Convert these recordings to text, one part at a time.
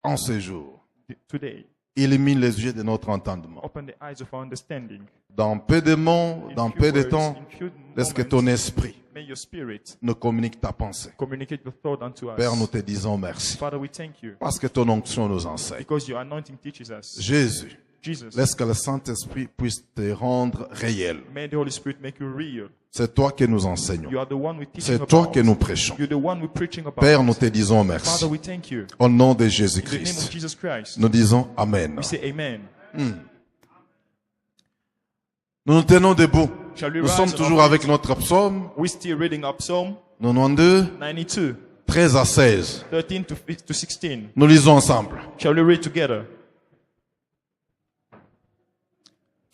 en ce jour. Today, Illumine les yeux de notre entendement. open the eyes of our understanding. Dans peu de mots, In dans few peu de words, temps, in few laisse que moments, ton esprit may your spirit nous communique ta pensée. communicate your thought unto us. Père, nous te disons merci. Father, we thank you Parce que ton onction nous enseigne. because your anointing teaches us. Jésus, Jesus, laisse que le Saint-Esprit puisse te rendre réel. may the Holy Spirit make you real. C'est toi que nous enseignons. You are the one we're teaching C'est toi about. que nous prêchons. You're the one we're preaching about. Père, nous te disons merci. Father, we thank you. Au nom de In the name of Jésus-Christ, Jesus Christ, nous disons Amen. we say amen. Nous nous tenons debout. Shall we Nous rise sommes on toujours our avec feet? notre psaume We're still reading up Psalm 92, 92, 13 à 16. 13 to 16. Nous lisons ensemble. Shall we read together?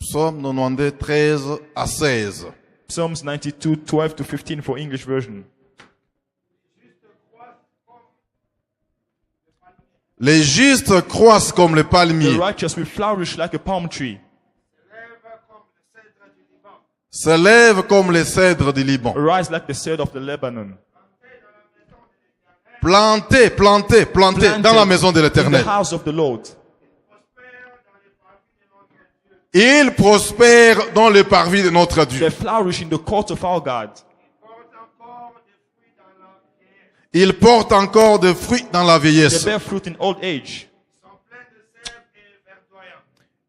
Psaume 92, 13 à 16. Psalms 92, 12 to 15 for English version. Les justes croissent comme les The palmiers, righteous will flourish like a palm tree, se lèvent comme les cèdres du Liban. rise like the cedar of the Lebanon. Plantés dans la maison de in the l'Éternel. house of the Lord. Ils prospèrent dans le parvis de notre Dieu. They flourish in the court of our God. Ils portent encore des fruits dans la They vieillesse. bear fruit in old age.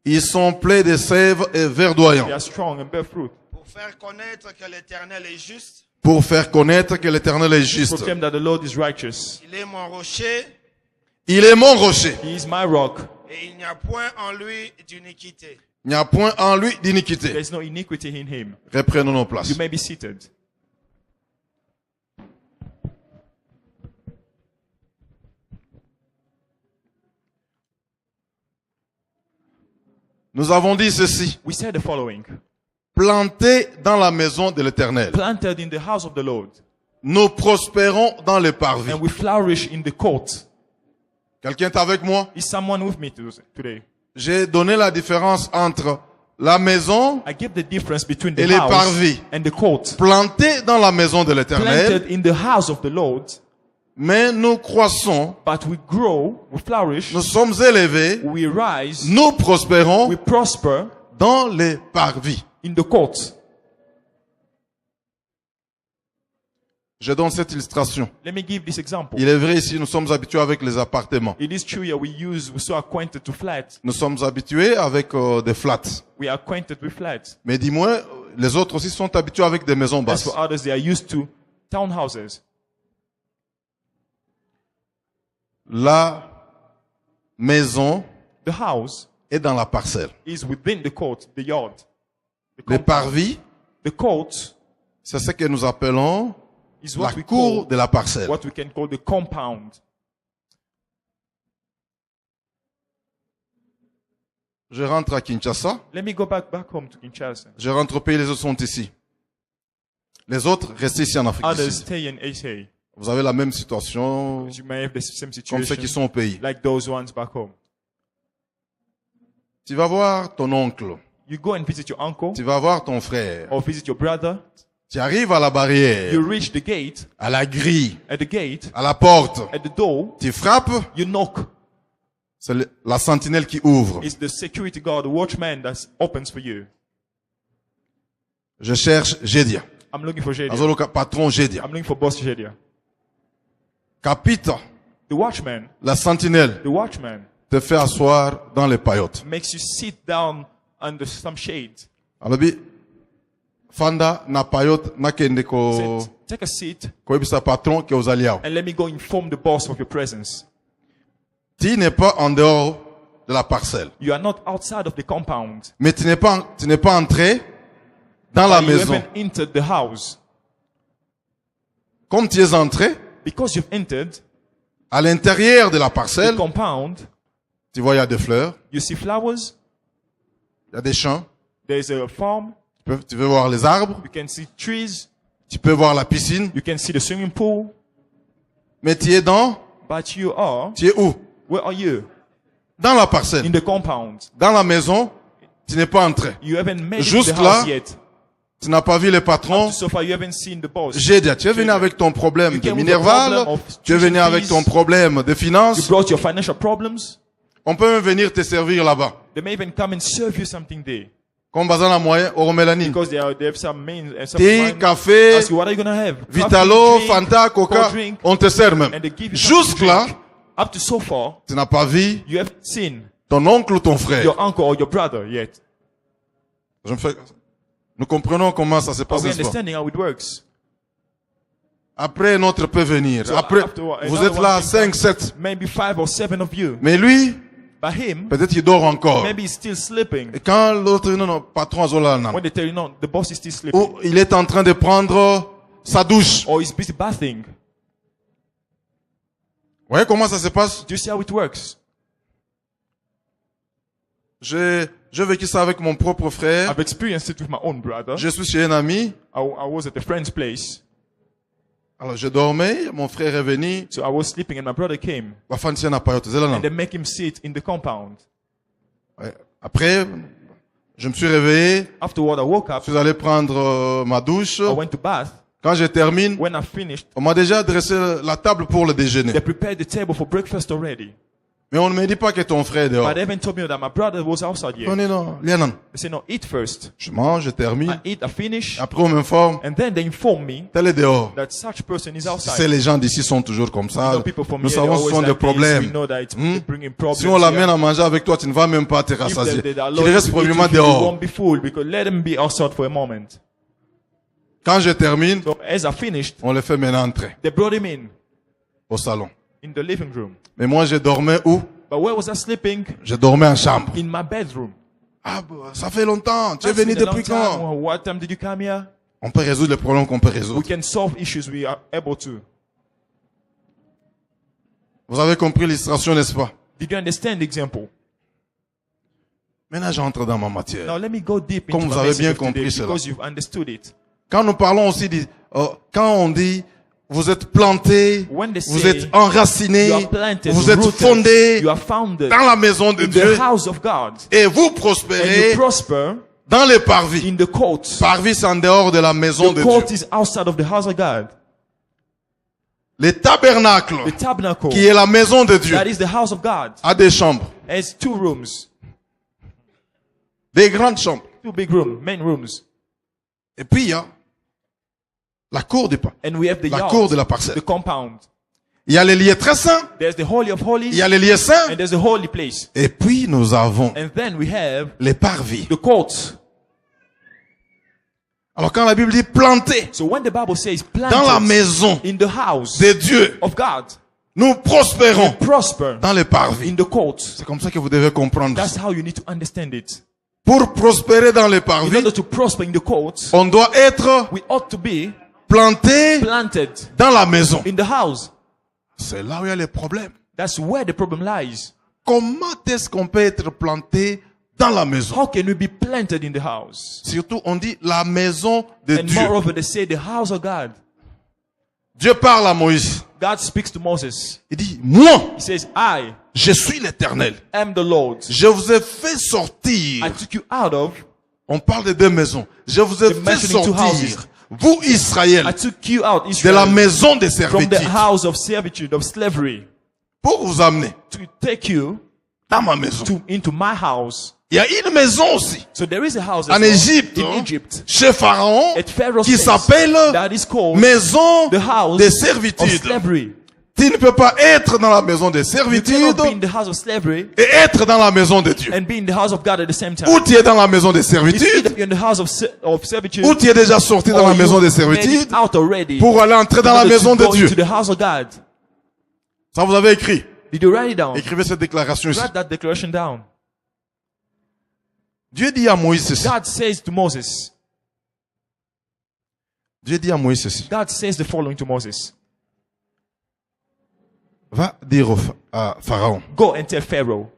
Ils sont pleins de sève et verdoyants. They are strong and bear fruit. Pour faire connaître que l'Éternel est juste, Pour faire connaître que l'Éternel est juste. Proclaim that the Lord is righteous. il est mon rocher Il est mon rocher. He is my rock. et il n'y a point en lui d'iniquité. Il n'y a point en lui There d'iniquité. is no iniquity in him. Reprenons nos places. You may be seated. Nous avons dit ceci. We said the following. Plantés dans la maison de l'Éternel. Planted in the house of the Lord. Nous prospérons dans les parvis. And we flourish in the court. Quelqu'un est avec moi? Is someone with me today? J'ai donné la différence entre la maison I give the difference between et the les house parvis. and the court. Plantés dans la maison de l'Éternel, Planted in the house of the Lord, mais nous croissons, but we grow, we flourish, nous sommes élevés, we rise, nous prospérons we prosper dans les parvis. in the court. Je donne cette illustration. Let me give this example. Il est vrai ici, nous sommes habitués avec les appartements. It is true here we're so acquainted to flats. Nous sommes habitués avec des flats. We are acquainted with flats. Mais dis-moi, les autres aussi sont habitués avec des maisons As basses. for others, they are used to townhouses. La maison The house est dans la parcelle. is within the court, the yard. The Les compound. parvis, The court c'est ce que nous appelons is la what we cour call, de la parcelle. what we can call the compound. Je rentre à Kinshasa, Let me go back home to Kinshasa. je rentre au pays, les autres sont ici. Les autres restent ici en Afrique du Others Sud. stay in SA. Vous avez la même situation You may have the same comme ceux qui situation sont au pays. like those ones back home. Tu vas voir ton oncle, You go and visit your uncle tu vas voir ton frère. or visit your brother. Tu arrives à la barrière, You reach the gate, à la grille, at the gate, à la porte. at the door, Tu frappes, you knock. c'est la sentinelle qui ouvre. It's the security guard, the watchman that opens for you. Je cherche Gédia. I'm looking for Jedia. Azolo patron Gédia. I'm looking for boss Jedia. Capita, The watchman, la sentinelle, the watchman te fait asseoir dans les paillotes. makes you sit down under some shade. Alobi, Fanda na paillote na kende ko Sit, take a seat koyebisa patron ke ozaliao. and let me go inform the boss of your presence. Tu n'es pas en dehors de la parcelle. You are not outside of the compound. Mais tu n'es pas entré dans la But you maison. haven't entered the house. Comme tu es entré Because you've entered à l'intérieur de la the parcelle, compound, tu vois, il y a des fleurs, you see flowers, il y a des champs, there's a farm, tu veux voir les arbres, you can see trees, tu peux voir la piscine, you can see the swimming pool, mais tu es but you are, tu es où? where are you? Dans la In parcelle. the compound. Dans la maison, tu n'es pas entré. You haven't made it to Juste the là, house yet. Tu n'as pas vu les patrons. So far, you haven't seen the boss. J'ai dit, tu es venu avec ton problème You de came with a minerval, problem of tu es venu tuition avec fees. ton problème de You finances. brought your financial problems. On peut même venir te servir là-bas. They may even come and serve you something there. Comme bazana moyen, au Romelani. Because they have some main, some Thé, mind- café, ask you, what are you going to have? Vitalo, Coffee, drink, Fanta, Coca, cold drink, on te sert même. and they give you something to Jusque-là, drink. Up to so far, tu n'as pas vu you haven't seen ton oncle ou ton frère. your uncle or your brother yet. Nous comprenons comment ça se Are passe, we n'est-ce pas? understanding how it works? Après, un autre peut venir. So Après, after what, vous another êtes one là, can 5, come. 7. Maybe 5 or 7 of you. Mais lui, But him, peut-être qu'il dort encore. maybe he's still sleeping. Et quand l'autre, non, non, patron, Zola, non. When they tell you, no, the boss is still sleeping. Ou il est en train de prendre sa douche. Vous Or he's busy bathing. voyez comment ça se passe? Do you see how it works? J'ai vécu ça avec mon propre frère. I've experienced it with my own brother. Je suis chez un ami. I was at a friend's place. Alors, je dormais. Mon frère est venu. So I was sleeping and my brother came. Bafantia n'a pas été là, non. And they make him sit in the compound. Ouais. Après, je me suis réveillé. Afterward, I woke up. Je suis allé prendre ma douche. I went to bath. Quand je termine, When I finished, on m'a déjà dressé la table pour le déjeuner. they prepared the table for breakfast already. Mais on ne me dit pas que ton frère est dehors. But they haven't told me that my brother was outside yet. Non, non, non. Lianan. They say, no, eat first. Je mange, je termine. I eat, I finish. Après, on m'informe. And then they inform me Tel est dehors. that such person is Tu sais, outside. les gens d'ici sont toujours comme You ça. know, people from Nous here, they're savons ce always sont des like this. We problèmes. know that it's Hmm? bringing problems. Si on l'amène here. à manger avec toi, tu ne vas même pas te If rassasier. they Tu allow you restes to eat probablement with you, you dehors. won't be full because let them be outside for a moment. Quand je termine, So as I finished, on le fait maintenant entrer they brought him in au salon. the living room. Mais moi, je dormais où? But where was I sleeping? Je dormais en chambre. In my bedroom. Ah, bah, ça fait longtemps. Tu es That's venu been a long depuis time. quand? What time did you come here? On peut résoudre les problèmes qu'on peut We résoudre. can solve issues we are able to. Vous avez compris l'illustration, n'est-ce pas? Did you understand the example? Maintenant, j'entre dans ma matière. Now let me go deep into Comme my vous avez message bien of today compris cela. because you've understood it. Quand nous parlons aussi quand on dit, vous êtes plantés, When they vous say êtes enracinés, you are planted, vous êtes rooted, fondés you are founded dans la maison de in Dieu the house of God, et vous and prospérez you prosper dans les parvis. in the court. Parvis, c'est en dehors de la maison The de court Dieu. is outside of the house of God. Les tabernacles, The tabernacle, qui est la maison de Dieu, that is the house of God, a des chambres, has 2 rooms, des grandes chambres. 2 big rooms, main rooms, Et puis, il y a la cour des pas, and we have the la yard, cour de la parcelle. the compound. Il y a les lieux très saints, There's the holy of il holies, y a les lieux saints, and there's the holy place. et puis nous avons And then we have les parvis. the courts. Alors quand la Bible dit planter So when the Bible says dans la planted maison in the house de Dieu, of God, nous prospérons prosper dans les parvis. in the courts. C'est comme ça que vous devez comprendre. That's how you need to understand it. Pour prospérer dans les In parvis, order to prosper in the courts, on doit être we ought to be planté planted dans la maison. in the house. C'est là où il y a les problèmes. That's where the problem lies. Comment est-ce qu'on peut être planté dans la maison? How can we be planted in the house? Surtout, on dit la maison de And Dieu. moreover, they say the house of God. Dieu parle à Moïse. God speaks to Moses. Il dit, moi, He says, I je suis l'Éternel. am the Lord. Je vous ai fait sortir. I took you out of, On parle de 2 maisons. Je vous ai The fait mentioning two sortir, houses. vous Israël, I took you out, de la Israel, maison de from the servitude, house of servitude, of slavery, pour vous amener to take you dans ma maison. into my house. Il y a une maison aussi, So there is a house as en well Égypte, in hein, Egypt, chez Pharaon, at Pharaoh's qui place, s'appelle that is called maison the house de of servitude. slavery. Tu ne peux pas être dans la maison de You servitude cannot be in the house of slavery et être dans la maison de Dieu. and be in the house of God at the same time. Ou tu es dans la maison de It's servitude, either you're in the house of servitude ou tu es déjà sorti dans or la maison de you made servitude it out already pour aller entrer dans in la order maison to de go Dieu. into the house of God. Ça vous avez écrit. Did you write it down? Écrivez cette déclaration ici. Write that declaration down. Dieu dit à Moïse ceci. God says to Moses, Dieu dit à Moïse ceci. God says the following to Moses. Va dire à Pharaon. Go and tell Pharaoh.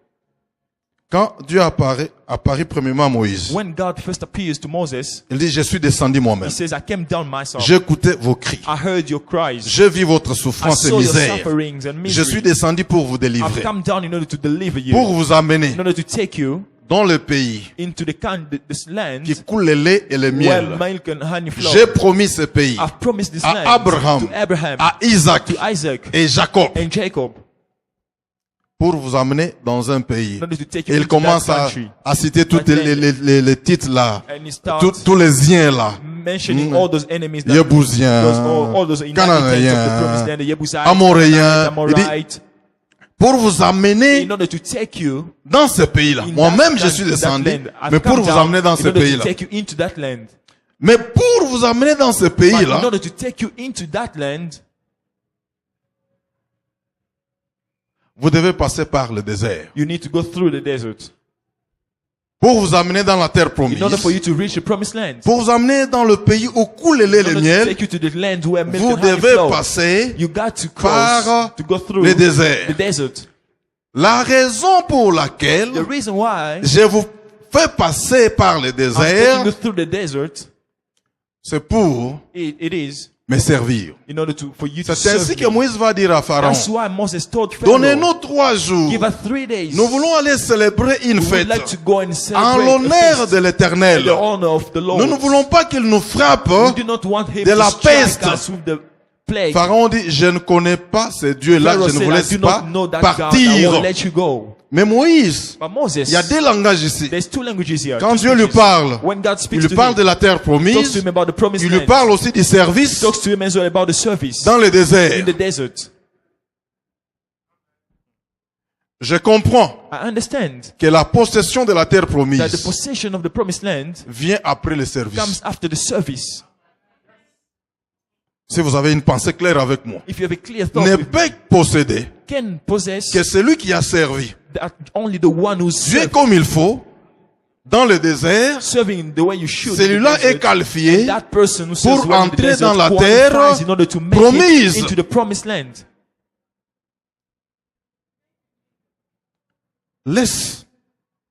Quand Dieu apparaît premièrement à Moïse, When God first appears to Moses, il dit, je suis descendu moi-même. he says, I came down myself. J'écoutais vos cris. I heard your cries. Je vis votre I souffrance et saw your misère. sufferings and Je suis misery. descendu pour vous I've délivrer, come down in order to deliver you, pour vous amener in order to take you dans le pays into this land qui coule le lait et le where miel. milk and honey flow. J'ai promis ce pays I've promised this à land Abraham, to Abraham, à Isaac to Isaac, et Jacob and Jacob, pour vous amener dans un pays. in order to take Et you il into that commence country. à citer tous les titres là, And he starts tous les ziens là, mentioning all those enemies, that Yébousiens, all those inhabitants of the promised Cananéens, land, the Jebusites, Amoréens. Amorites, pour vous amener in order to take you dans ce pays-là. in Moi-même, that je suis land, descendu, that land. I've mais pour come vous down amener dans in ce order to pays-là. take you into that land. Mais pour vous amener dans ce But in pays-là, order to take you into that land, vous devez passer par le désert. you need to go through the desert. Pour vous amener dans la terre promise. In order for you to reach the promised land. Pour vous amener dans le pays où coule le lait et In le order to miel, take you to the land where milk vous and honey devez flow. passer You got to cross, par to go through le désert. the desert. La raison pour laquelle The reason why je vous fais passer par le I'm taking désert, you through the desert, c'est pour it is me servir. in order for you to C'est serve ainsi que me. Moïse va dire à Pharaon, That's why Moses told Pharaoh, donnez-nous 3 jours. give us 3 days. Nous voulons aller célébrer une We would like to fête go and en celebrate a l'honneur feast de in l'Éternel. the honor of the Lord. Nous ne voulons pas qu'il nous frappe. We do not want him de to la strike peste. us with the plague. Pharaon dit, je ne connais pas ce Dieu-là, Pharaoh je ne said, vous I laisse do pas not know that God. I partir. won't let you go. Mais Moïse, But Moses, il y a 2 langages ici. there's 2 languages here. Quand 2 Dieu lui speeches. parle, When God il speaks lui to parle him, de la terre he talks to promise, him about the promised il lui land. parle aussi du He service talks to him as well about the service dans le in désert. the desert. Je comprends I understand que la possession de la terre that the promise possession of the promised land vient après le comes service. after the service. Si vous avez une pensée claire avec moi, If you have a clear thought, ne with me, peut posséder can possess que celui qui a servi that only the one who's Dieu comme il faut dans le désert. serving the way you should. in the Celui-là est desert, qualifié that person who serves pour well in the entrer desert dans la qualifies terre in order to make promise. it into the promised land. Laisse.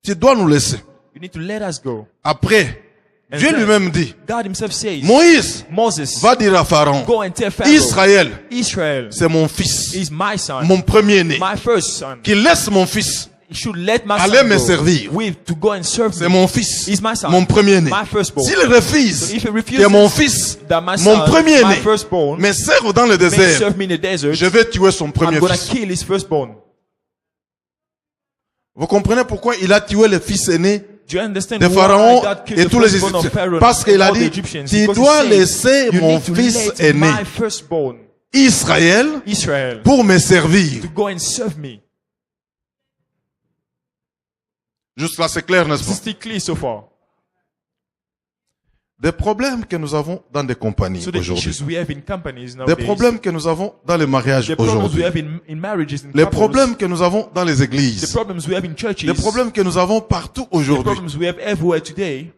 Tu dois nous laisser. You need to let us go. Après, And Dieu then, lui-même dit, God himself says, Moïse Moses, va dire à Pharaon, go and tell Pharaoh, Israël, Israel c'est mon fils, is my son, mon premier-né, my first son. qu'il laisse mon fils, He should let my aller son me go servir. with to go and serve c'est me. mon fils, He's my son, mon premier-né. my firstborn. S'il refuse So if he refuses que mon fils, that my mon son, my premier-né, firstborn, me serve dans le may désert, serve me in the desert, je vais tuer son I'm premier gonna fils. kill his firstborn. Vous comprenez pourquoi il a tué le fils aîné Do you understand de why Pharaon God killed et the tous les firstborn of Égyptiens? Pharaoh Parce qu'il and a all the dit, Egyptians? tu Because dois he said, laisser you mon need to fils let aîné, my firstborn, Israël, Israel, pour me servir. to go and serve me. Juste là, c'est clair, n'est-ce It's pas? still clear so far. Des problèmes que nous avons dans des compagnies So the aujourd'hui. issues we have in companies Des nowadays, problèmes que nous avons dans les mariages the problems we aujourd'hui. have in marriages, in Les couples, problèmes que nous avons dans les the églises. problems we have in churches, Les problèmes que nous avons partout the aujourd'hui. problems we have everywhere today,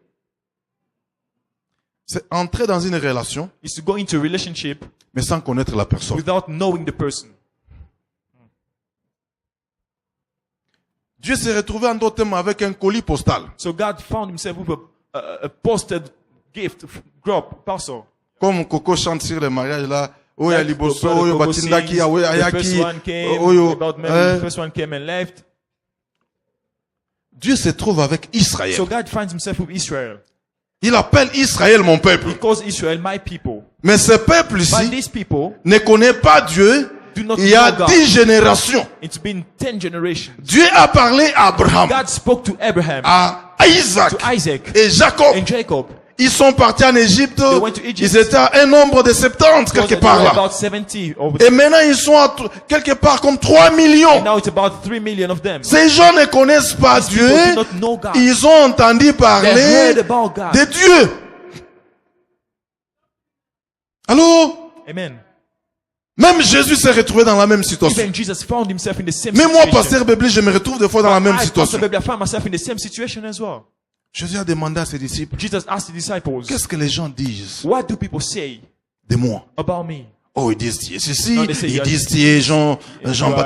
C'est entrer dans une relation, is to go into a relationship mais sans connaître la personne. without knowing the person. Dieu s'est retrouvé en d'autres termes avec un colis postal. So God found himself with a posted gift, drop, parcel. Comme Coco chante sur le mariage là. Oya Like liboso, Brother oyo Kogo batindaki, sings, oyo the first ayaki, one came, oyo. about maybe the first one came and left. Dieu se trouve avec Israël. So God finds himself with Israel. Il appelle Israël mon peuple. He calls Israel my people. Mais ce peuple But ici these people ne connaît pas Dieu. do not Il y a know God. 10 générations. It's been 10 generations. Dieu a parlé à Abraham, God spoke to Abraham, à Isaac to Isaac, et Jacob. and Jacob. Ils sont partis en Égypte. went to Egypt. Ils étaient à un nombre de 70 quelque There part were là. about 70 over Et maintenant ils sont à quelque part comme 3 millions. now it's about 3 million of them. Ces gens ne connaissent pas These people do Dieu. not know God. Ils ont entendu They parler heard about God. de Dieu. Allô? Amen. Même Jésus s'est retrouvé dans la même situation. Even Jesus found himself in the same Même moi, situation. pasteur Bébli, je me retrouve des fois dans la même I, situation. Pastor Baby, I found myself in the same situation as well. Jésus a demandé à ses disciples, Jesus asked the disciples, qu'est-ce que les gens disent what do people say de moi? about me? Oh, ils disent tu es ceci, Non, they say, ils you are- disent tu es Jean-Baptiste, John the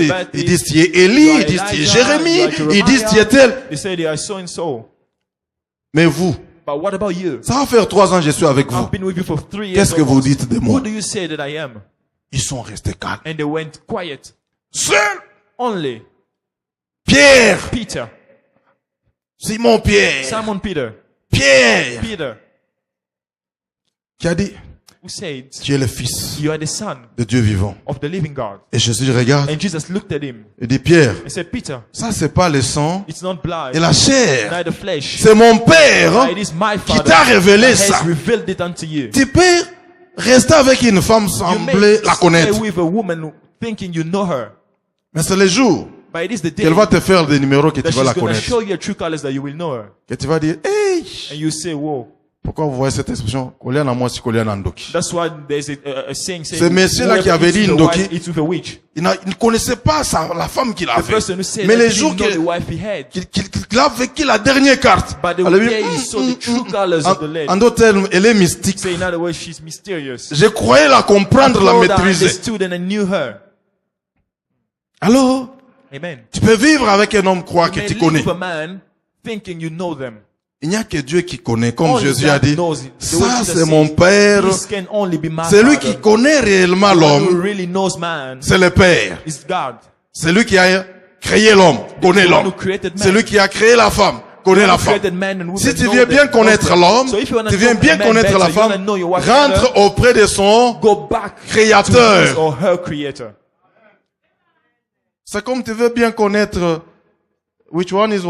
Baptist, ils disent tu es Élie, You are ils disent tu es Elijah, Jérémie, you are Jeremiah. ils disent tu es tel. They say they are so and so. Mais vous, But what about you? ça va faire 3 ans que je suis avec vous. I've been with you for 3 years. Qu'est-ce que vous almost. dites de moi? Who do you say that I am? Ils sont restés calmes. And they went quiet. Seul Only Pierre Peter Simon Pierre. Simon Peter. Pierre. Peter, Qui a dit, who said, tu es le fils you are the son de Dieu vivant. of the living God. Et Jésus regarde And Jesus looked at him et dit, Pierre, and said, Peter, ça c'est pas le sang it's not blood, et la chair. neither flesh, C'est mon Père but it is my qui Father t'a révélé that ça. has revealed it unto you. Tu peux rester avec une femme You semblée may la stay connaître. with a woman thinking you know her, Mais c'est le jour but it is the day qu'elle va te faire des numéros que that tu vas she's la going to connaître. show you your true colors that you will know her. Que tu vas dire, hey, And you say, whoa. pourquoi vous voyez cette expression? Koliana moi si Koliana Ndoki. That's why there's a saying saying, Ce monsieur-là qui whoever avait eats dit with a wife Ndoki, eats with a witch. Il ne connaissait pas la femme qu'il The avait. person who said Mais that les he jours didn't know the qu'il wife he had, a vécu la dernière carte, but the elle a dit, day he saw the true colors of the lady. en d'autres termes, elle est mystique. So in other words, she's mysterious. Je croyais la comprendre, la Told I maîtriser. understood and I knew her. Alors, Amen. tu peux vivre avec un homme croire que You tu may connais. live with a man thinking you know them. Il n'y a que Dieu qui connaît, comme Only Jésus a God dit. knows it. The way Ça, Jesus c'est says, mon Père. This can only be my C'est lui Father. qui connaît réellement The one who l'homme. really knows man C'est le Père. is God. C'est lui qui a créé l'homme, connaît The one l'homme. who created man. C'est lui qui a créé la femme, connaît la Who femme. created man and woman, Si tu know viens them, bien knows connaître them. l'homme, So if you wanna tu viens know bien man connaître better, la you wanna femme, know your wife rentre better, auprès de son go back to créateur. his or her creator. C'est comme tu veux bien connaître, which one is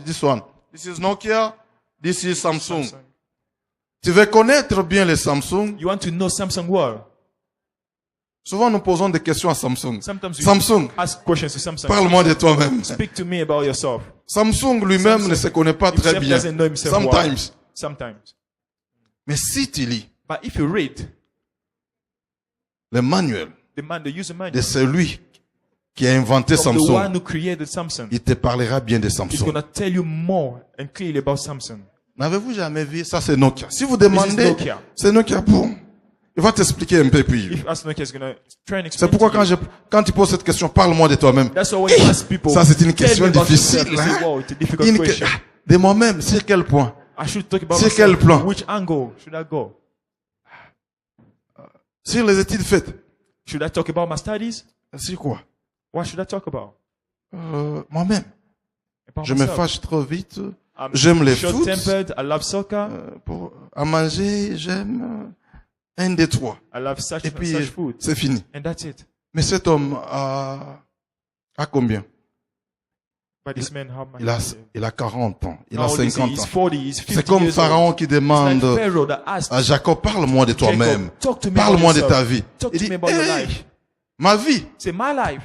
this one? This is Nokia, this is Samsung. Tu veux connaître bien les Samsung. You want to know Samsung well. Souvent nous posons des questions à Samsung. Sometimes you Samsung, ask questions to Samsung. parle-moi de toi-même. Speak to me about yourself. Samsung lui-même Samsung ne se connaît pas très himself bien. doesn't know himself well. Sometimes. Sometimes. Mais si tu lis But if you read le manuel the user de manual celui qui a inventé of the one Samsung, who created Samsung, il te parlera bien de he's Samsung. going to tell you more and clearly about Samsung. N'avez-vous jamais vu? Ça, c'est Nokia. Si vous This is demandez, Nokia. c'est Nokia. Bon, il va t'expliquer un peu plus. If ask Nokia is going to try and C'est explain pourquoi to you. quand tu poses cette question, parle-moi de toi-même. That's why when you ask people, Ça, c'est une tell me question about difficile. yourself, they say, Hein? wow, it's a difficult Une question. de moi-même, sur quel point? I should talk about Sur quel myself. plan? Which angle should I go? Sur les études faites. Should I talk about my studies? Sur quoi? What should I talk about? Moi-même. About Je me myself. fâche trop vite. I'm J'aime les foot. short-tempered. I love soccer. À manger, j'aime un des trois. I love such Et puis, such food. c'est fini. And that's it. Mais cet homme a combien? But this man, how much? Il a 40 ans. Il a How old is he? 50 He's ans. 40. He's 50 C'est comme years Pharaon old. qui It's demande like Pharaoh that asked à Jacob, parle-moi de toi-même. Jacob, talk to me Parle-moi about de ta yourself. vie. Talk Il to dit, me about your hey, life. ma vie. Say, my life.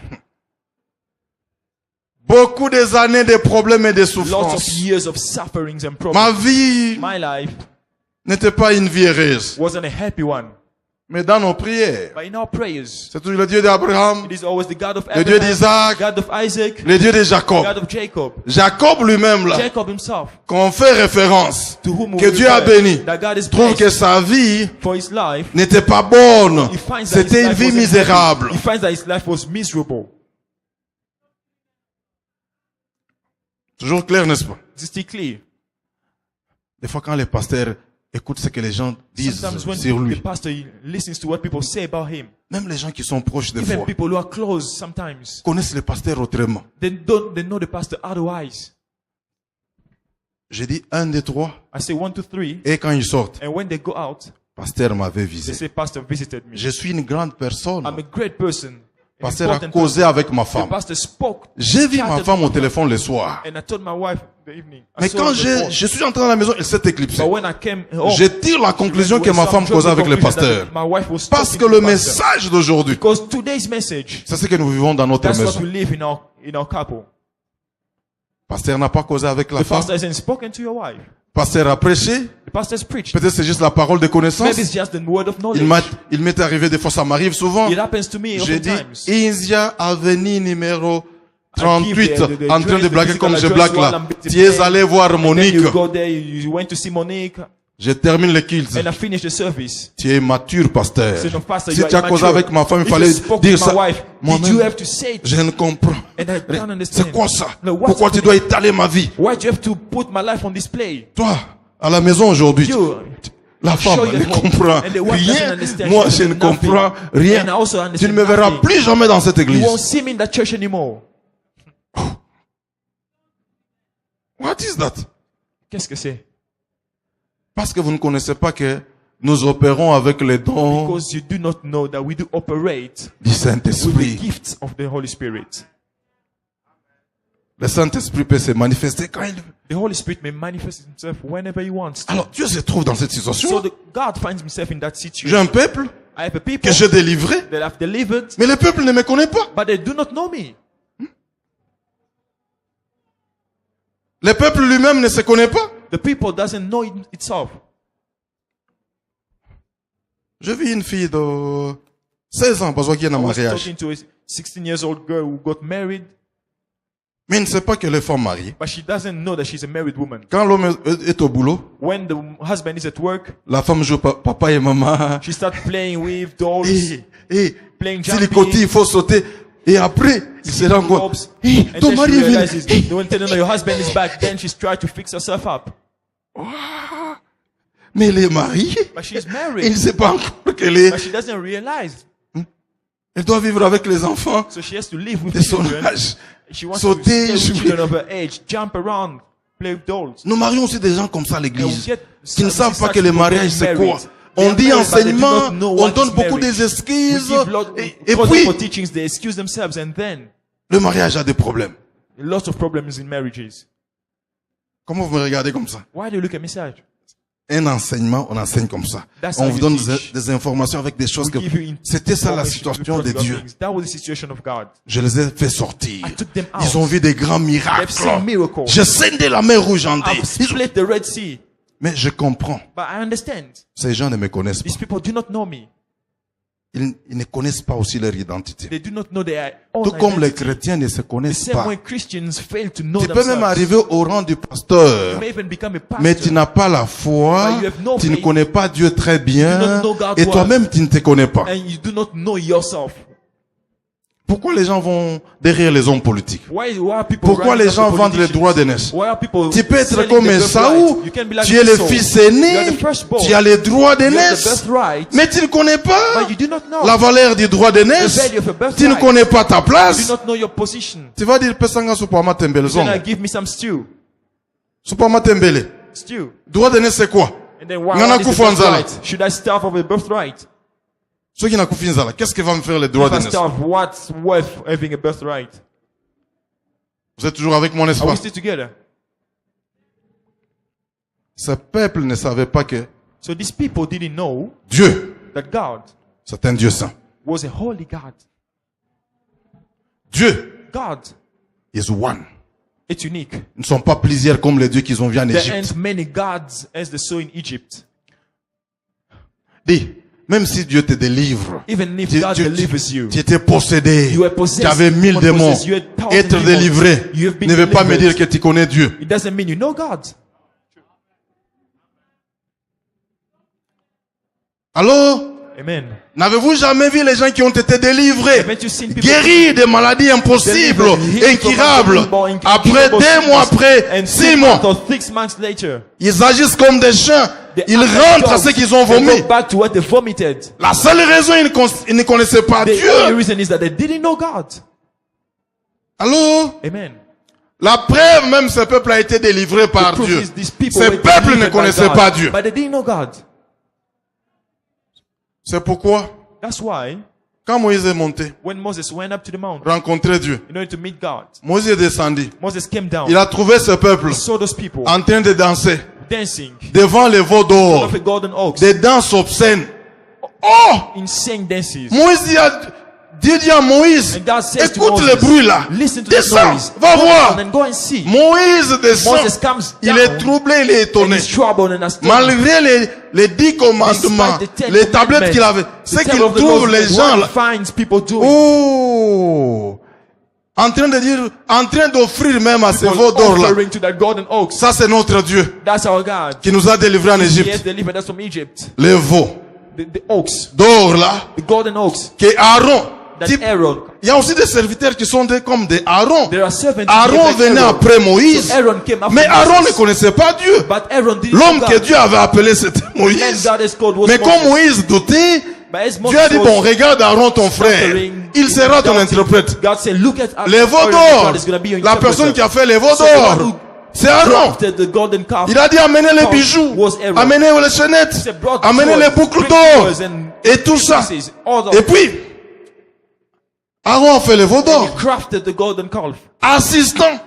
Beaucoup des années de problèmes et de Lots of souffrances. years of sufferings and Ma problems. vie My life n'était pas une vie heureuse. wasn't a happy one. Mais dans nos prières, But in our prayers, c'est toujours le Dieu d'Abraham, it is always the God of le Dieu Abraham, d'Isaac, God of Isaac, le Dieu de Jacob. God of Jacob. Jacob lui-même, là, Jacob himself, qu'on fait référence, to whom que we Dieu a refer, béni, that God is trouve que blessed sa vie for his life. n'était pas bonne. He finds that his C'était une life vie wasn't misérable. happy. He finds that his life was miserable. Toujours clair, n'est-ce pas? Is it still clear? Des fois, quand les pasteurs écoutent ce que les gens disent Sometimes when sur the lui, pastor listens to what people say about him, même les gens qui sont proches des even fois, people who are close sometimes, connaissent le pasteur autrement. they know the pastor otherwise. J'ai dit 1, 2, 3, I say 1, 2, 3, et quand ils sortent, and when they go out, pasteur m'avait they visé. say, Pastor visited me. Je suis une grande personne. I'm a great person. an Pasteur a important causé person. avec ma The femme. pastor spoke. J'ai vu ma chatted femme au with me, téléphone le soir. and I told my wife the evening. I Mais saw quand her on the phone. je suis entré dans la maison, elle s'est éclipsée. But when I came home, Je tire la conclusion que ma femme causait avec le pasteur. My wife was Parce talking que to le the pastor. message d'aujourd'hui, Because today's message, c'est ce que nous vivons dans notre that's what maison. we live in our couple. Pasteur n'a pas causé avec la The femme. pastor hasn't spoken to your wife. Pasteur a prêché. The pastor has preached. Peut-être c'est juste la parole de connaissance. Maybe it's just the word of knowledge. Il m'est arrivé des fois, ça m'arrive souvent. It happens to me J'ai dit, oftentimes. India Avenue numéro I 38, give the en train de address, blaguer the comme je physical blague address là. while I'm Tu es allé voir And then Monique. you go there, you went to see Monique, Je termine le culte. and I finished the service. Tu es mature, pasteur. So, no, pastor, Si you tu are as causé immature. avec ma femme, il If you fallait spoke dire to ça. my wife, did you Moi-même, have to say it? je ne comprends. And I don't understand. C'est quoi ça? No, what's Pourquoi tu happening? dois étaler ma vie? Why do you have to put my life on display? Toi, à la maison aujourd'hui, You, la femme show your ne home. comprend And the wife doesn't rien. understand. Moi, She je ne does nothing. comprends rien. And I also Tu ne understand me verras nothing. plus jamais dans cette You église. won't see me in that church anymore. What is that? Qu'est-ce que c'est? Parce que vous ne connaissez pas que nous opérons avec les dons Because you do not know that we do operate du with the Saint-Esprit. gifts of the Holy Spirit. Le Saint-Esprit peut se manifester quand il veut. The Holy Spirit may manifest himself whenever he wants to. Alors Dieu se trouve dans cette So situation. God finds himself in that J'ai situation. un peuple I have a people que j'ai délivré, that I've delivered, mais le peuple ne me connaît pas. but they do not know me. Le peuple lui-même ne se connaît pas. The people doesn't know itself. J'ai vu une fille de 16 ans, parce qu'il y a un I was mariage. talking to a 16-year-old girl who got married, Mais il ne sait pas qu'elle est femme mariée. but she doesn't know that she's a married woman. Quand l'homme est au boulot, When the husband is at work, la femme joue papa et maman. she starts playing with dolls, Et playing si les côtés, il jumping, faut sauter. Et après, il se rend compte. ropes, Hey, and ton then she mari est venu. realizes, Hey. they will tell her, your husband is back. Then she's trying to fix herself up. Mais elle est mariée. But she's Elle ne married, sait pas encore qu'elle est. but she doesn't realize. Elle doit vivre avec les enfants So she has to live with de son children. âge. She wants Sauter, to stay with jouer. children of her age, jump around, play with dolls. Nous marions aussi des gens comme ça à And we l'église, get qui ne savent pas que le such mariage people c'est getting quoi. married. On dit They are married, but they do enseignement, not know on what donne is beaucoup marriage. des We excuses, give lot, et call them puis for teachings, they excuse themselves, and then le mariage a des problèmes. lots of problems in marriages. Comment vous me regardez comme ça? Why do you look at me such? Un enseignement, on enseigne comme ça. That's On how vous you donne teach. des informations avec des choses We que... give you C'était ça la information with situation de practical Dieu. things. That was the situation of God. Je les ai fait sortir. I took them out. Ils ont vu des grands They've miracles. seen miracles. J'ai scindé la mer rouge en deux. I've split the Red Sea. Mais je comprends. But I understand. Ces gens ne me connaissent pas. These people do not know me. Ils ne connaissent pas aussi leur identité. They do not know their own Tout comme les identity. chrétiens ne se The connaissent same pas. way Christians fail to know Tu peux même themselves. arriver au rang du pasteur, You may even become a mais pastor. tu n'as pas la foi, But you have no tu ne faith. connais pas Dieu très You do bien, not know God et well. toi-même tu ne te connais pas. And you do not know yourself. Pourquoi les gens vont derrière les hommes politiques? Why are people Pourquoi running les after gens vendent les politicians? droits d'aînesse? Why are people Tu peux être selling comme the birthright? Esaü, You can be like tu es le Esau. fils You are aîné, the firstborn. tu as les droits You have the d'aînesse, birthright, mais tu ne connais pas but you do not know la valeur du droit the d'aînesse, value of a birthright. tu ne connais pas ta You do place. not know your position. Tu vas dire, pesanga supama tembele Then zongo. give me some stew. Supama tembele. Stew. Droit d'aînesse c'est quoi? And then why Ngana is the kufa nzala. birthright? Should I starve of a birthright? Ceux qui n'ont pas fini ça, qu'est-ce que va me faire les droits If I d'aînesse? starve, what's worth having a birthright? Vous êtes toujours avec mon Are we espace? still together? Ce peuple ne savait pas que So these people didn't know Dieu, that God c'est un Dieu saint. was a holy God. Dieu God is one. is unique. Ils ne sont pas plusieurs comme les dieux qu'ils ont vus en There Égypte. aren't many gods as they saw in Egypt. Dis, même si Dieu te délivre, Even if tu, God tu- delivers you, tu étais possédé, you were possessed, tu avais 1000 demon démons, possessed, you had 1,000 être demons, délivré you have been ne veut pas me delivered. dire que tu connais Dieu. It doesn't mean you know God. Alors, Amen. n'avez-vous jamais vu les gens qui ont été délivrés, Haven't you seen people guéris des maladies impossibles, delivered, healed from incurables, unbelievable, après incurable 2 mois, sickness, après and 6 mois? or 6 months later, Ils agissent comme des chiens. they Ils act like rentrent à dogs. ce qu'ils ont They vomi. go back to what they vomited. La seule raison, ils ne connaissaient pas The only Dieu. reason is that they didn't know God. Alors, Amen. la preuve, même ce peuple a été délivré par The proof Dieu. is these people Ce were peuple ne delivered by connaissait God, pas Dieu. but they didn't know God. C'est pourquoi, That's why quand Moïse est monté, when Moses went up to the mountain rencontrer Dieu, in order to meet God, Moïse est descendu. Moses came down. Il a trouvé ce peuple He saw those people en train de danser dancing devant les veaux d'or, of a golden oaks, des danses obscènes. Oh! insane dances. Moïse dit à, Dieu dit à Moïse, And God says to écoute Moses, le bruit là. listen to Descends, the noise. va Go voir. down and go and see. Moïse descend. Moses comes Il down est troublé, il est and étonné. he's troubled and astonished. Malgré les 10 commandements, Despite the 10 les tablettes qu'il avait, commandments, c'est the qu'il temple of the trouve Lord, les gens what là. finds people doing. Oh! En train de dire, en train d'offrir même à ces People veaux d'or là. offering to that golden oaks. Ça c'est notre Dieu That's our God. qui nous a délivrés en He has Égypte. delivered us from Egypt. Les veaux The oaks, d'or là, the golden oaks. que Aaron. That Type- Aaron. Il y a aussi des serviteurs qui sont comme des Aaron. There are servants. Aaron like venait Aaron. après Moïse. So Aaron came after Mais Aaron ne Moses. connaissait pas Dieu. But Aaron didn't L'homme know que God. Dieu avait appelé c'était The man Moïse. God has called was Mais comme Moses. Moïse doutait, But as Moses Dieu a dit, was bon, regarde Aaron ton frère. stuttering, Il sera ton doubting, interprète. God said, look at Les veaux Aaron, d'or. God is gonna be your La interpreter. personne qui a fait les veaux So the one d'or. who C'est Aaron. crafted the golden calf. Il a dit amenez les bijoux, Was Aaron. amenez les chaînettes, He said, brought the amenez jewels, les boucles bring d'or jewels and et tout ça. pieces, all of Et puis, Aaron a fait le veau He d'or. crafted the golden calf. Assistant.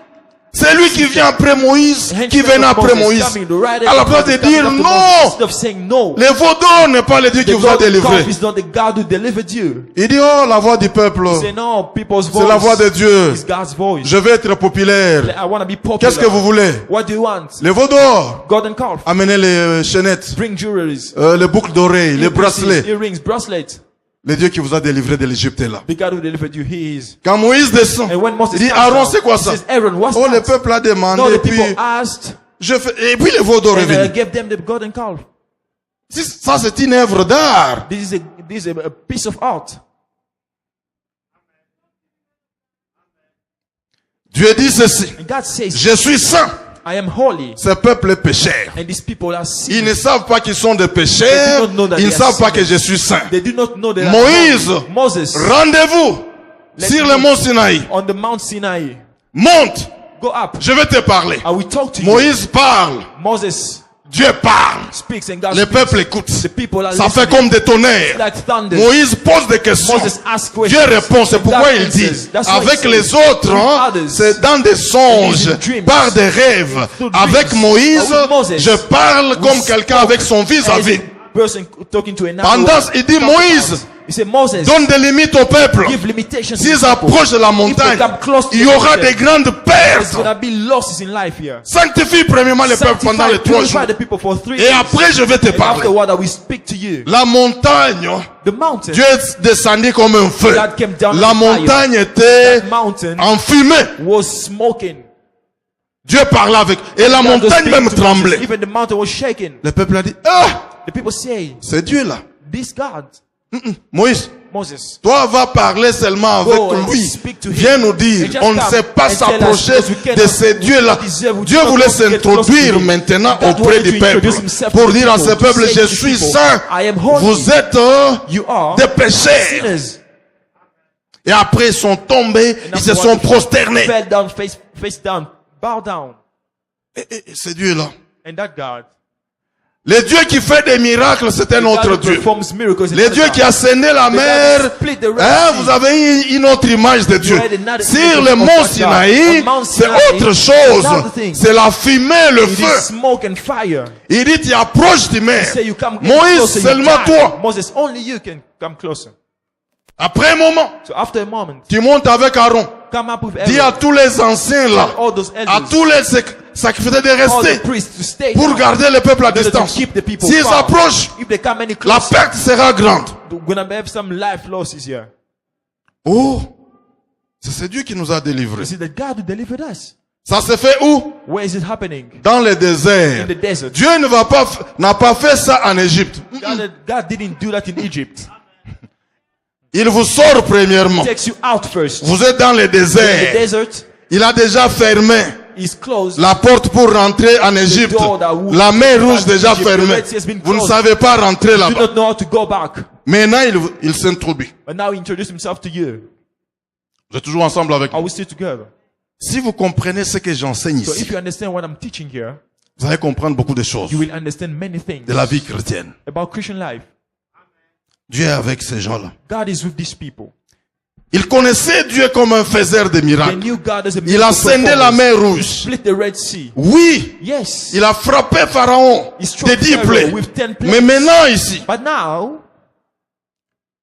C'est lui qui vient après Moïse, qui Henchman venait of après Moses Moïse. coming, the right À la hand place of de Moses dire coming after non, Moses, instead of saying no, le veau d'or n'est pas le Dieu qui the vous a golden délivré. calf is not the God who delivered you. Il dit, oh, la voix du peuple, Say no, people's voice. c'est la voix de Dieu. It's God's voice. Je veux être populaire. I want to be popular. Qu'est-ce que vous voulez? What do you want? Les veaux d'or. Golden calf. Amenez les chaînettes, Bring jewelries. les boucles d'oreilles, les bracelets. Earrings, bracelets. Le Dieu qui vous a délivré de l'Égypte est là. The God who delivered you, He is. Quand Moïse descend, And when Moses il dit, comes Aaron, down, c'est quoi he ça? says, Aaron, what's Oh, le that? peuple a demandé, No, et the puis, people asked, et puis les veaux d'or est and venu. gave them the golden calf. Ça, c'est une œuvre d'art. This is a piece of art. Dieu dit ceci. And God says, Je suis saint. I am holy, Ce peuple est pécheur. and these people are Ils sinners. ne savent pas qu'ils sont des pécheurs. They do not know that Ils ne they are savent pas que sinners. je suis saint. They do not know that Moïse, Moses rendez-vous Let's sur meet. le mont Sinaï. on the Mount Sinai. Monte. Go up. Je vais te parler. I will talk to you. Moïse parle. Moses Dieu parle. speaks and God Le speaks. peuple écoute. The people are Ça listening. fait comme des tonnerres. Like thunder. Moïse pose des questions. Moses asks Dieu questions. répond. C'est And pourquoi God il dit, answers. That's why he avec says, les autres, hein, with others, c'est dans des songes, in dreams, par des rêves. through Avec dreams. Moïse, With Moses, je parle comme we quelqu'un spoke avec son vis-à-vis. as a person talking to another Pendant, one. il dit, Moïse, He said, Moses, donne des limites au peuple. give limitations to S'ils the people. approchent de la If montagne, they come close to il y the aura mountain, des grandes there's pertes. gonna be losses in life here. Sanctifie premièrement le peuple pendant les 3 jours. Purify the people for 3 Et days. après, je vais te And parler. afterward, I will speak to you. La montagne, The mountain, Dieu est descendu comme un feu. God came down La like fire. montagne était That mountain en fumée. was smoking. Dieu parlait avec. Et la God was montagne speaking même to Moses. tremblait. Even the mountain was shaking. Le peuple a dit, ah, The people say, c'est Dieu là. this God, Moïse, Moses, toi va parler seulement Go avec and lui. speak to him. Viens nous dire, And just on ne come sait pas and tell us, s'approcher because we cannot- de ces dieux-là. we Dieu do not voulait want to get close to s'introduire him. maintenant God auprès wanted du to peuple introduce himself pour to the dire à people, ce to peuple, say je to the suis people, saint, I am holy. vous êtes You are des pécheurs. sinners. Et après ils sont tombés, And ils se afterward, sont prosternés. fell down, face down, bow down. Et c'est Dieu là. And that God, Le Dieu qui fait des miracles, c'est un the autre God who Dieu. performs miracles, is Le another Dieu God. qui a scellé la mer, split the Red hein, Sea. vous avez une autre image de Dieu. had another Sur image le of mont God. Sinaï, On Mount c'est Sinai, autre chose. another thing. C'est la fumée, le It feu. is smoke and fire. Il dit, tu approches du mer. Say you come Moïse, closer, you seulement die. toi. Moses, only you can come closer. Après un moment, So after a moment, tu montes avec Aaron. come up with Dis à Aaron, tous les anciens là, all those à elders, tous les sacrificateurs de all rester the priests to stay pour down, garder le peuple à in order to distance. keep the people S'ils far. approchent, If they come any la closer, perte sera grande. we're gonna have some life losses here. Oh, c'est Dieu qui nous a délivrés. You see, the God who delivered us. Ça se fait où? Where is it happening? Dans le désert. In the desert. Dieu n'a pas fait ça en Égypte. God didn't do that in Egypt. Il vous sort premièrement. He takes you out first. Vous êtes dans le In the désert. desert, Il a déjà fermé is closed. la porte pour rentrer en Égypte. La mer rouge déjà fermée. Vous ne savez pas rentrer You do là-bas. not know how to go back. Maintenant, il s'introduit. But now he introduced himself to you. Vous êtes toujours ensemble avec Are nous. we still together? Si vous comprenez ce que j'enseigne So ici, if you understand what I'm teaching here, vous allez comprendre beaucoup de choses you will understand many things de la vie chrétienne. about Christian life. Dieu est avec ces gens-là. God is with these people. Il connaissait Dieu comme un faiseur de They miracles. knew God as a Il a miracle scindé performer. la mer He rouge. split the Red Sea. Oui, Yes. il a frappé Pharaon He struck des 10 Pharaoh plaies. with 10 plagues. Mais maintenant ici, But now,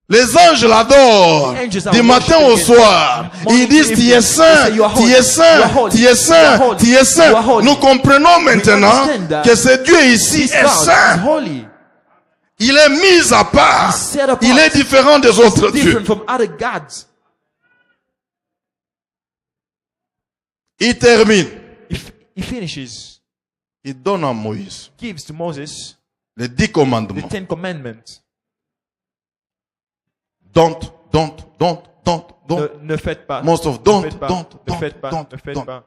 les anges l'adorent The angels are du matin au worshiping soir. Morning Ils disent, to tu evening. es saint, They say, you are tu holy. es You saint, are holy. tu es You are saint, holy. tu es You are saint. holy. Nous comprenons maintenant understand that que ce Dieu ici this est God is saint. holy. Il est mis à part. He's set apart. Il est différent des autres dieux. Different from other gods. Il termine. He finishes, Il donne à Moïse gives to Moses les 10 the commandements. 10 commandments. Don't. Ne faites pas. Most of Ne don't, faites pas. don't, Ne faites pas. don't, Ne faites don't. pas.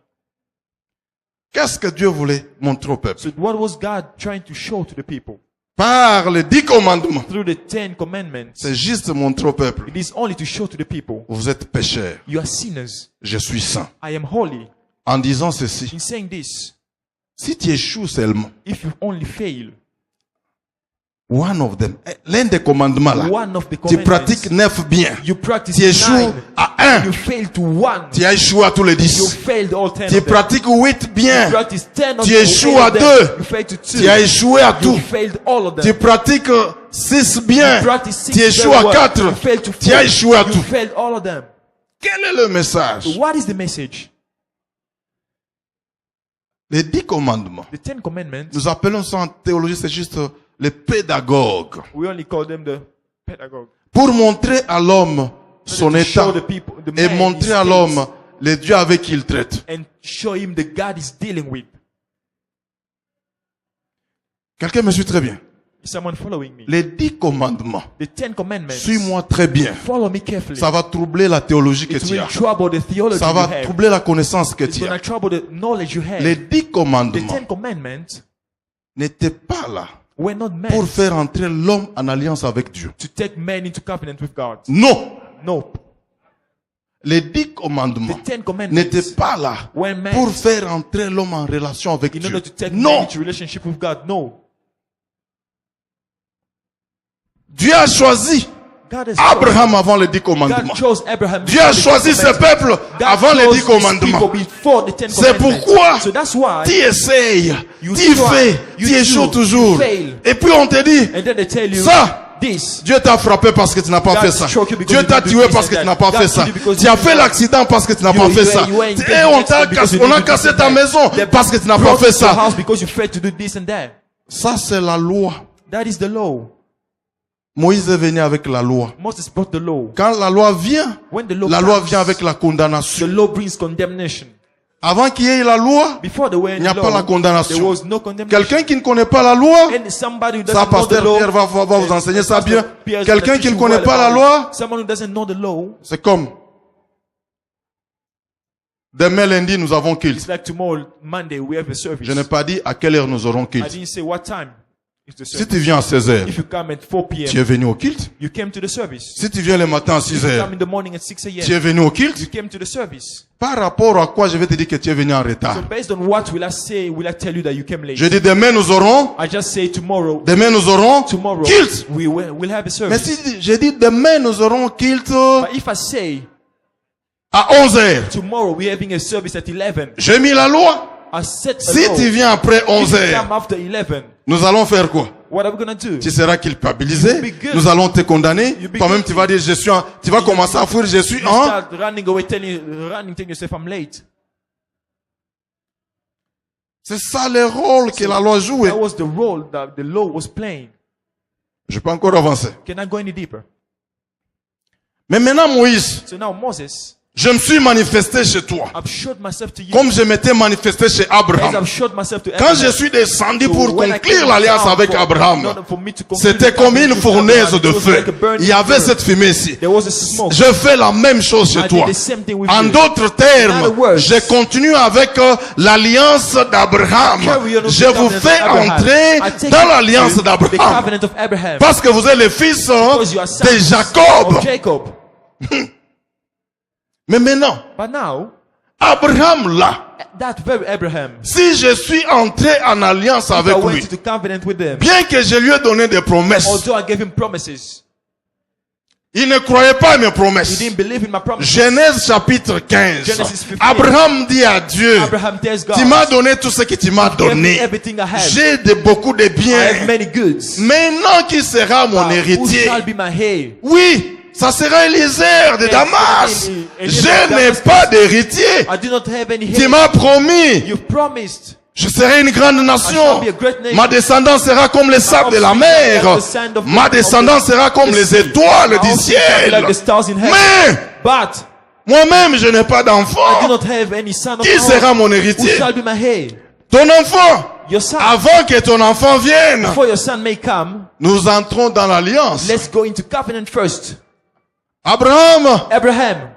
Qu'est-ce que Dieu voulait montrer au peuple? So what was God trying to show to the people? Par les 10 commandements, Through the 10 commandments, c'est juste montrer au peuple. it is only to show to the people, Vous êtes pécheurs. you are sinners. Je suis saint. I am holy. En disant ceci, In saying this, Si tu échoues seulement, if you only fail, one of them, l'un des commandements là, one of the tu commandments, pratiques 9 bien. you practice Tu échoues 9, à 1. you fail to 1, Tu as échoué à tous les you 10. failed all 10 Tu of them. pratiques 8 You bien. practice 10 of Tu them, échoues 8 à of them. 2. You fail to 2. Tu as échoué à You tout. failed all of them. Tu pratiques 6 bien. You practice 6 Tu échoues very à well. 4. You failed to Tu as 4. échoué à You tout. failed all of them. Quel est le message? So what is the message? Les 10 commandements. The 10 commandments, Nous appelons ça en théologie, c'est juste les pédagogues. we only call them the pedagogue. Pour montrer à l'homme son To show état the people, the et man, montrer his à state, l'homme les dieux avec qui il traite. and show him the God is dealing with. Quelqu'un me suit très bien. Is someone following me? Les 10 commandements. The 10 commandments. Suis-moi très bien. Follow me carefully. Ça va troubler la théologie que It tu will as. trouble the theology Ça you va have. troubler la connaissance que It's tu going to as. trouble the knowledge you have. Les 10 The commandements 10 commandments n'étaient pas là were not meant pour faire entrer l'homme en alliance avec Dieu. to take man into covenant with God. Non. No. Les 10 commandements The 10 commandments n'étaient pas là were meant pour faire entrer l'homme en relation avec in Dieu. order to take man Non. into relationship with God. No. Dieu a choisi God has Abraham avant les 10 God commandements. chose Abraham. Dieu a before the choisi 10 ce commandments. peuple God avant les chose 10 his commandements. people before the 10 C'est commandments. pourquoi So that's why. tu essayes, You tu try, fais, you tu échoues do, toujours. you fail. Et puis on te dit, And then they tell you ça, this. Dieu t'a frappé parce que tu n'as pas God fait ça. struck you because Dieu you t'a didn't do tué this parce and que tu that. n'as pas God fait ça. killed you because Tu you as didn't fait do l'accident parce que tu n'as You- pas you fait were- ça. you were in Et the on accident because you on a didn't do cassé this ta and that. maison They parce que tu n'as pas brought fait you to your ça. house because you failed to do this and that. Ça, c'est la loi. That is the law. Moïse est venu avec la loi. Moses brought the law. Quand la loi vient, When the law la loi comes, vient avec la the condamnation. law brings condemnation. Avant qu'il y ait la loi, Before there were il n'y a any pas la law, condamnation. there was no condemnation. Quelqu'un qui ne connaît pas la loi, And somebody who ça, doesn't know the pasteur law, Pierre va vous enseigner ça Pastor bien. Pierre is Quelqu'un gonna qui ne teach you connaît well pas la about loi, it. Someone who doesn't know the law, c'est comme demain lundi, nous avons it's culte. like tomorrow, Monday, we have a service. Je n'ai pas dit à quelle heure nous aurons I culte. didn't say what time is the Si service. tu viens à 16 heures, If you come at 4 p.m., tu es venu au culte. you came to the service. Si tu viens le matin à 6 If you heures, come in the morning at 6 tu a.m., es venu au you culte. came to the service. Par rapport à quoi je vais te dire que tu es venu en So retard. based on what will I say, will I tell you that you came late? Je dis demain nous aurons, I just say tomorrow, tomorrow, culte. we'll have a Mais service. si je dis demain nous aurons culte But if I say à 11 heures, tomorrow we're having a service at 11, j'ai mis la loi. I set a Si law. tu viens après If 11 you heures, come after 11, nous allons faire quoi? what are we gonna do? Tu seras culpabilisé. You'll be good. Nous allons te condamner. You'll be Toi-même, guilty. tu vas dire, je suis tu vas commencer à fuir, je suis You en. start running away, telling yourself I'm late. C'est ça le rôle que la loi joue. That was the role that the law was playing. Je peux encore avancer. Can I go any deeper? Mais maintenant, Moïse, So now Moses, je me suis manifesté chez toi. I've showed myself to you. Comme je m'étais manifesté chez As Abraham. I've showed myself to Quand je Abraham. suis descendu So pour when I conclure came l'alliance down avec for- Abraham, in order for me to conclude c'était the comme une covenant with fournaise Abraham, de it was feu. like a burning Il y avait fire. cette fumée ici. There was a smoke. Je fais la même chose chez I toi. did the same thing with En you. d'autres In termes, other words, je continue avec l'alliance d'Abraham. Carry on with Je the vous covenant fais of Abraham. entrer I take dans you l'alliance to the d'Abraham. covenant of Abraham. Parce que vous êtes les fils Because you are de sons Jacob. of Jacob. Mais maintenant, But now, Abraham là, that very Abraham, si je suis entré en alliance if I avec went lui, into covenant with them, bien que je lui ai donné des promesses, although I gave him promises, il ne croyait pas à mes he promesses. didn't believe in my promises. Genèse chapitre 15. Genesis 15. Abraham dit à Dieu, Abraham tells God, tu m'as donné tout ce que tu m'as give me donné. everything I have. J'ai beaucoup de I have biens. many goods. Maintenant, qui sera mon Who héritier? shall be my heir? Oui, ça sera Élisée de Damas. Je n'ai pas d'héritier. I do not have any Tu heir. m'as promis, You've promised. je serai une grande nation. be a great nation. Ma descendance sera comme les sables de la mer. Ma descendance sera comme les étoiles du Like ciel. the stars in heaven. Mais, But moi-même, je n'ai pas I do d'enfant. not have any son of Qui my sera own. mon Who héritier? shall be my heir? Ton enfant. Your son. Avant que ton enfant vienne, Before your son may come, nous entrons dans l'alliance. let's go into covenant first. Abraham, Abraham,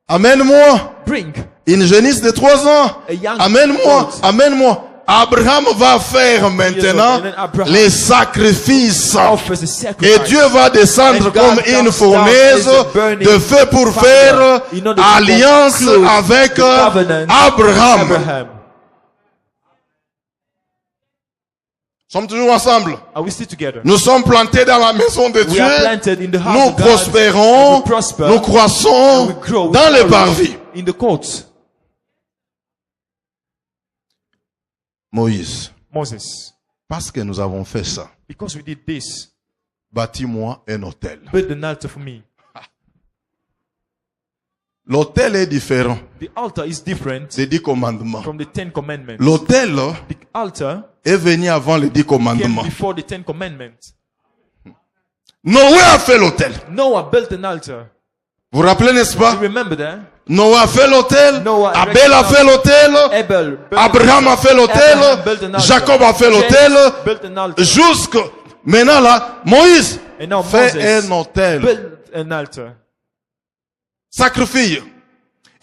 amène-moi bring une jeunisse de 3 ans. a young Amène-moi, goat. amène-moi. Abraham va faire maintenant And then Abraham les sacrifices. offers a Et sacrifice. Dieu va descendre And God comme comes une down fournaise as a burning de feu pour fire faire in order to alliance conclude avec the covenant Abraham. Abraham. sommes toujours ensemble. Are we still together? Nous sommes plantés dans la maison de We Dieu. are planted in the house Nous of God. prospérons. And we prosper. Nous croissons And we grow. dans We les flourish parvis. in the courts. Moïse, Moses, parce que nous avons fait ça, because we did this, bâtis-moi un hôtel. build an altar for me. L'hôtel est différent The altar is different des 10 commandements. from the 10 commandments. L'hôtel The altar est venu avant les 10 came commandements. before the 10 commandments. Noé a fait l'hôtel. Noah built an altar. Vous vous rappelez, n'est-ce You pas? remember that? Noé a fait l'hôtel. Noah Abel a fait l'hôtel. Abel built Abraham a fait Abraham built l'hôtel. an altar. Jacob a fait James l'hôtel. built an altar. Jusque maintenant là, Moïse And now fait Moses un hôtel. built an altar. Sacrifie.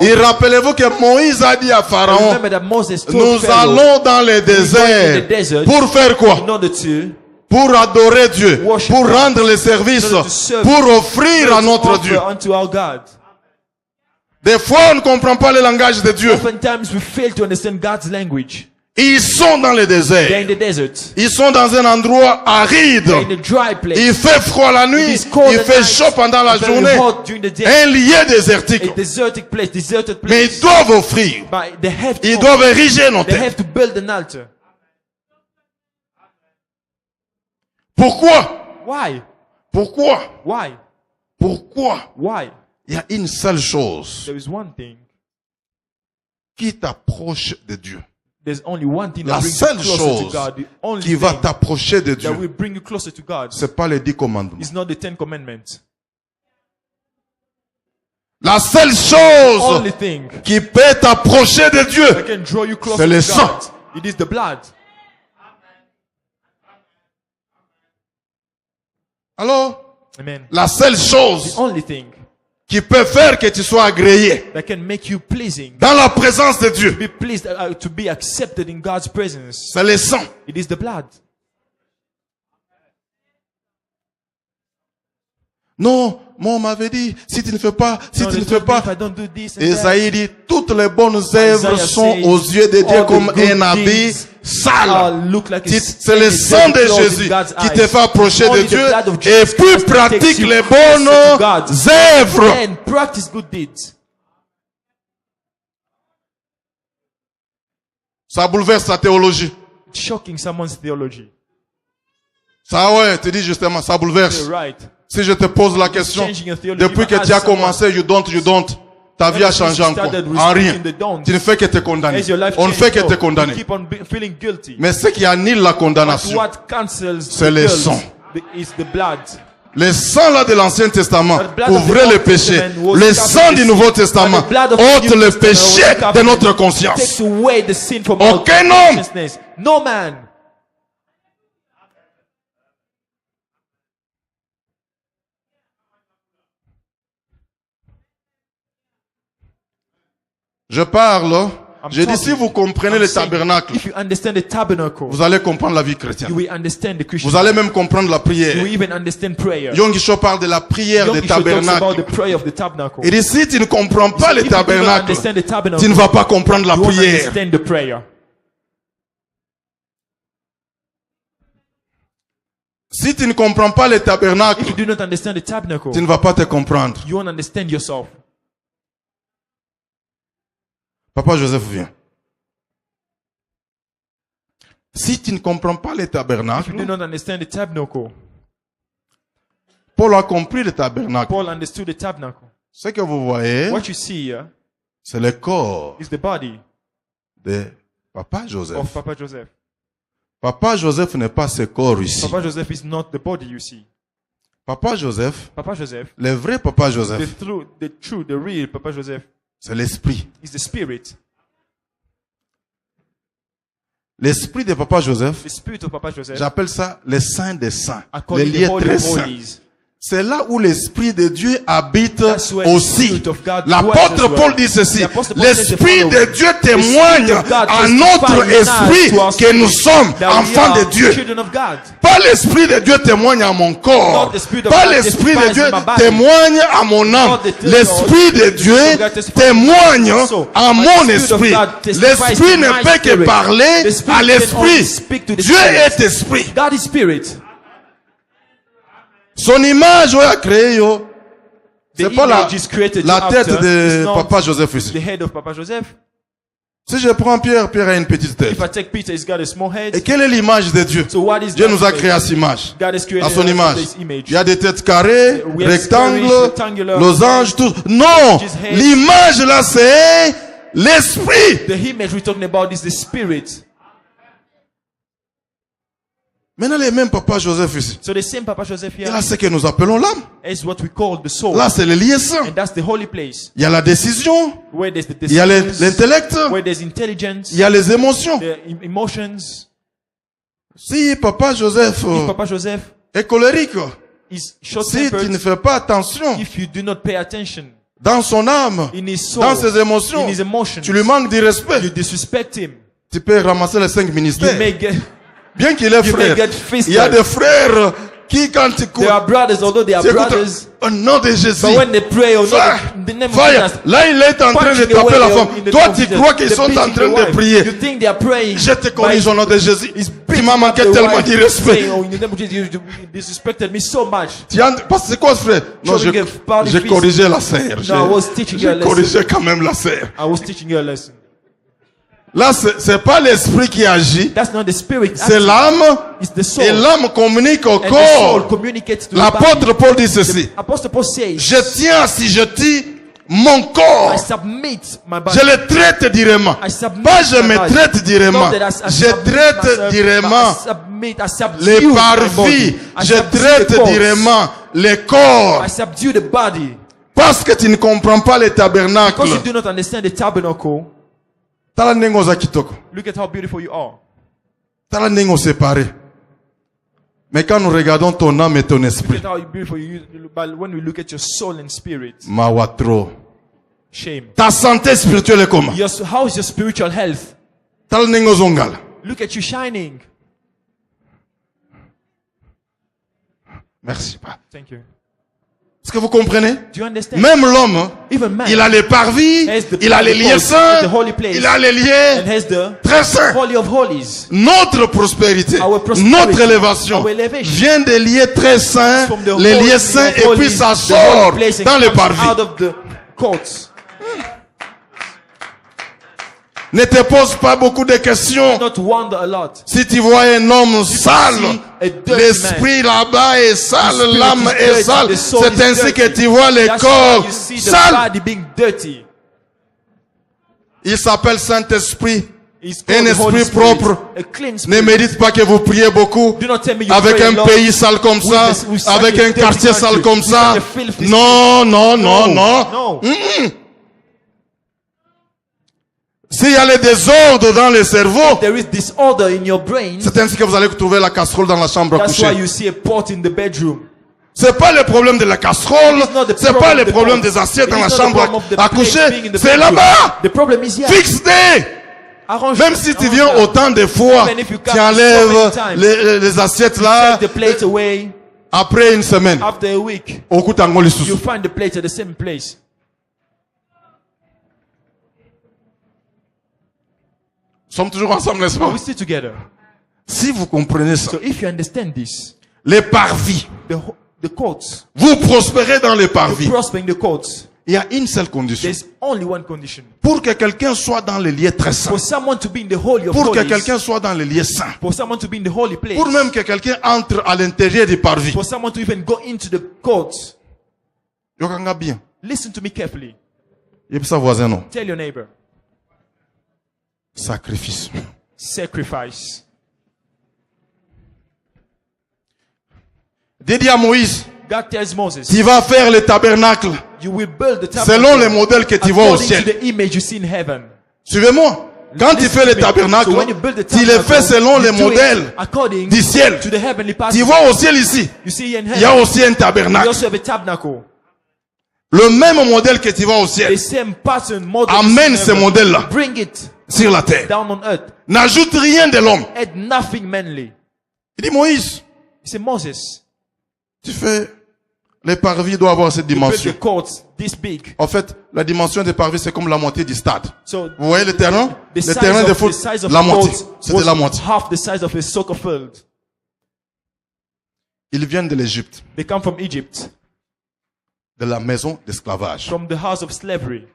Et rappelez-vous que Moïse a dit à Pharaon, Remember that Moses told nous Pharaoh allons dans le in the désert. desert Pour faire quoi? in order to Pour adorer Dieu. Worship Pour God. rendre les services. In order to serve. Pour offrir à notre offer Dieu. unto our God. Des fois, on ne comprend pas le langage de Dieu. Oftentimes we fail to understand God's language. Ils sont dans le They're désert. in the desert. Ils sont dans un endroit aride. They're in a dry place. Il fait froid la nuit. It is cold Il at fait night, chaud pendant la very journée. hot during the day. Un lieu désertique. A deserted place, Mais ils doivent offrir. But they have to, Ils doivent ériger un they hôtel. have to build an altar. Pourquoi? Why? Pourquoi? Why? Pourquoi? Why? Il y a une seule chose There is one thing. qui t'approche de Dieu. There's only one thing La that brings seule you closer to chose God. The only qui va thing t'approcher de that Dieu, will bring you closer to God c'est pas les 10 commandements. is not the 10 commandments. La seule chose Only thing qui peut t'approcher de that Dieu, can draw you closer c'est le to sang. God. It is the blood. alors, Amen. la seule The chose only thing qui peut faire que tu sois agréé that can make you pleasing, dans la présence de Dieu, be pleased, to be accepted in God's presence, c'est le sang. it is the blood. Non, moi on m'avait dit, si tu ne fais pas, si No, tu they ne fais told me pas. if I don't do this and that, Esaïe dit, toutes les bonnes œuvres Isaiah sont says, aux yeux de Dieu all the comme good un habit things sale. look like C'est le sang de Jésus qui te fait approcher de Dieu et puis pratique les bonnes œuvres. And practice good deeds. Ça bouleverse ta théologie. Shocking someone's theology. Ça ouais, tu dis justement, ça bouleverse. You're right. Si je te pose la question, Changing your theology. depuis que tu as commencé, you don't, ta vie a changé en quoi? En rien. Tu ne fais que te condamner. As your life On ne fait que changes, te you condamner. keep on feeling guilty. Mais ce qui annule la But condamnation, what cancels c'est the le guilt sang. is the blood. le sang là de l'Ancien Testament The blood of the couvrait le Old péché. Testament was Le covering sang the du sin. Nouveau Testament And the blood of the ôte New le Testament was péché de covering notre it. conscience. Takes away the sin from Aucun our homme. consciousness. No man. Je parle. I'm Je dis talking. si vous comprenez I'm le saying, tabernacle, if you understand the tabernacle, vous allez comprendre la vie chrétienne. you will understand the Christian. Vous allez même comprendre la You prière. will even understand prayer. Yong Gisho parle de la prière Young des Isho talks about tabernacles. the prayer of the tabernacle. Il dit si tu ne comprends pas le If you do not tabernacle, understand the tabernacle, tu ne vas pas comprendre la you won't prière. understand the prayer. Si tu ne comprends pas le tabernacle, If you do not understand the tabernacle, tu ne vas pas te comprendre. you won't understand yourself. Papa Joseph vient. Si tu ne comprends pas le If you do tabernacle, not understand the tabernacle, Paul a compris le tabernacle. Paul understood the tabernacle. Ce que vous voyez, What you see here c'est le corps is the body de Papa Joseph. of Papa Joseph. Papa Joseph n'est pas ce corps ici. Papa Joseph is not the body you see. Papa Joseph, Papa Joseph, le vrai Papa Joseph, the true, the real Papa Joseph c'est l'esprit. is the spirit. L'esprit de Papa Joseph, The spirit of Papa Joseph, j'appelle ça le saint des saints. I call Le it the lieu holy très of saint. holies. c'est là où l'Esprit de Dieu habite That's where the aussi. Spirit of God L'apôtre dwells as Paul well. dit ceci. The Apostle Paul says the L'Esprit de following. Dieu témoigne Spirit of God à testifies notre in us esprit to our que nous sommes that we enfants de are Dieu. children of God. Pas l'Esprit de Dieu témoigne à mon corps. Not the Spirit of Pas God l'Esprit de testifies Dieu in my body. témoigne à mon âme. Not the- L'Esprit de Dieu Spirit of God testifies témoigne also. à But mon the Spirit of esprit. God testifies L'Esprit to ne my peut que spirit. parler The Spirit à can only l'Esprit. speak to the Dieu Spirit. est esprit. God is spirit. Son image a créé yo. The C'est pas image is created la tête after. de It's not Papa Joseph ici. the head of Papa Joseph. Si je prends Pierre, Pierre a une petite tête. If I take Peter, he's got a small head. Et quelle est l'image de Dieu? So what is Dieu God's nous a image? créé à cette image. God has created À son us image. in this image. Il y a des têtes carrées, We have rectangles, squarish, rectangular, losanges, tout. Non! which is head. L'image là, c'est l'esprit. The image we're talking about is the spirit. Maintenant, les mêmes Papa Joseph ici. So the same Papa Joseph Et here là, c'est que nous appelons l'âme. is what we call the soul. Là, c'est le lieu saint. And that's the holy place. Il y a la décision, Where there's the il y a decisions, l'intellect, where there's intelligence, il y a les émotions. the emotions. Si Papa Joseph If Papa Joseph est colérique, is si tu short-tempered, ne fais pas attention if you do not pay attention dans son âme, in his soul, dans ses émotions, in his emotions, tu lui manques de respect. you disrespect him. Tu peux ramasser les 5 You ministères. may get, Bien qu'il est you may frère, get fisted. il y a des frères qui, quand tu cours, They are brothers, although they are tu écoutes, brothers. au nom de Jésus, But when they pray, or Fire, not, the name of fire. Jesus, Là, il est en train de punching taper away la in femme. the Toi, name of tu Jesus. crois qu'ils They're sont en beating train the de wife. prier. You think they are praying. Je te corrige But au nom de Jésus. he's Tu beating m'as up manqué the tellement wife, de respect. saying, oh, in the name of Jesus, you disrespected me so much. Parce que c'est quoi, frère? Non, Showing a party j'ai feast. corrigé la sœur. No, I was teaching you a J'ai lesson. corrigé quand même la sœur. I was teaching you a lesson. Là, c'est pas l'esprit qui agit, That's not the spirit. c'est acting. l'âme. It's the soul. Et l'âme communique au And the soul corps. communicates to the body. L'apôtre Paul dit ceci. Apostle Paul says, Je tiens, si je dis, mon corps. I submit my body. Je le traite directement. I submit Pas je my me body. traite directement. Not that I Je submit traite myself, directement I subdue les my parvis. body. I Je subdue traite the corps. directement les corps. I subdue the body. Parce que tu ne comprends pas les tabernacles. Because you do not understand the tabernacle, Tala ndenge oza kitoko. look at how beautiful you are. Tala ndenge oséparé. Mais quand nous regardons ton âme et ton Look esprit, at how beautiful you but when we look at your soul and spirit, mawatro. shame. Ta santé spirituelle est comment? How is your spiritual health? Tala ndenge ozongala. Look at you shining. Merci. Thank you. Est-ce que vous comprenez? Do you understand? Même l'homme, Even man il a les parvis, has the il a les lieux saints, the holy place, il a les and lieux has the très saints. holy of holies. Notre prospérité, Our prosperity, notre élévation our elevation vient des lieux très saints, From the les holy lieux saints, of et puis holies, ça the holy sort place and dans les comes parvis. out of the courts. Ne te pose pas beaucoup de questions. Not wonder a lot. Si tu vois un homme sale, see a dirty l'esprit là-bas est sale, The spirit l'âme is est dirty, sale. the soul C'est is ainsi dirty. que tu vois le That's corps why you see the sale. body being dirty. Il s'appelle Saint-Esprit. It's Un called the Holy esprit Spirit, propre. a clean Ne spirit. me dites pas que vous priez beaucoup Do not tell me you avec pray a un lot pays sale comme ça, with such avec a un dirty quartier country, sale comme with ça. such a filthy Non, non, non, non. No. S'il y a le désordre dans le cerveau, There is disorder in your brain. c'est ainsi que vous allez trouver la casserole dans la chambre à That's why coucher. you see a pot in the bedroom. C'est pas le problème de la casserole, It's not the c'est pas problem le of the problème pot. des assiettes It dans is la not the chambre problem of the à plates coucher, being in the c'est bedroom. là-bas. The problem is here. Fixe-les. Arrange Même them. si tu Arrange viens them. autant de fois, Even if you come tu so enlèves many times. les assiettes là, Take the plate away. après une semaine, After a week, au coup tango you lisusu. find the plate at the same place. Nous sommes toujours ensemble, n'est-ce But pas? we still together. Si vous comprenez ça, So if you understand this, les parvis, the courts, vous prospérez dans les you parvis. prosper in the courts. Il y a une seule condition. There's only one condition. Pour que quelqu'un soit dans les lieux très saints, For someone to be in the holy of pour que holies, quelqu'un soit dans les lieux saints, for someone to be in the holy place, pour même que quelqu'un entre à l'intérieur du parvis. for someone to even go into the courts, Yokanga bien. listen to me carefully. Et puis sa voisin non. Tell your neighbor, Sacrifice. sacrifice. Dieu dit à Moïse, God tells Moses, tu vas faire le tabernacle you will build the selon les tabernacle modèles que tu vois au according to ciel. the image you see in heaven. Suivez-moi. Quand tu fais le tabernacle, So when you build the tu le fais selon you les do it modèles according du ciel. to the heavenly Tu pattern. vois au ciel ici, You see in il y a heaven, aussi un we tabernacle. also have a tabernacle. Le même modèle que tu vois au The ciel, same pattern, model. amène you see ce in heaven. modèle-là Bring it sur la terre. down on earth. N'ajoute rien de l'homme. Add nothing manly. Il dit, Moïse, You say, Moses, tu fais, les parvis doivent avoir cette you build dimension. the courts this big. En fait, la dimension des parvis, c'est comme la moitié du stade. So Vous voyez le terrain? the Le size terrain de of, foot, the size of la the moitié. court C'était was la moitié. half the size of a soccer field. Ils viennent de l'Égypte, They come from Egypt, de la maison d'esclavage. from the house of slavery.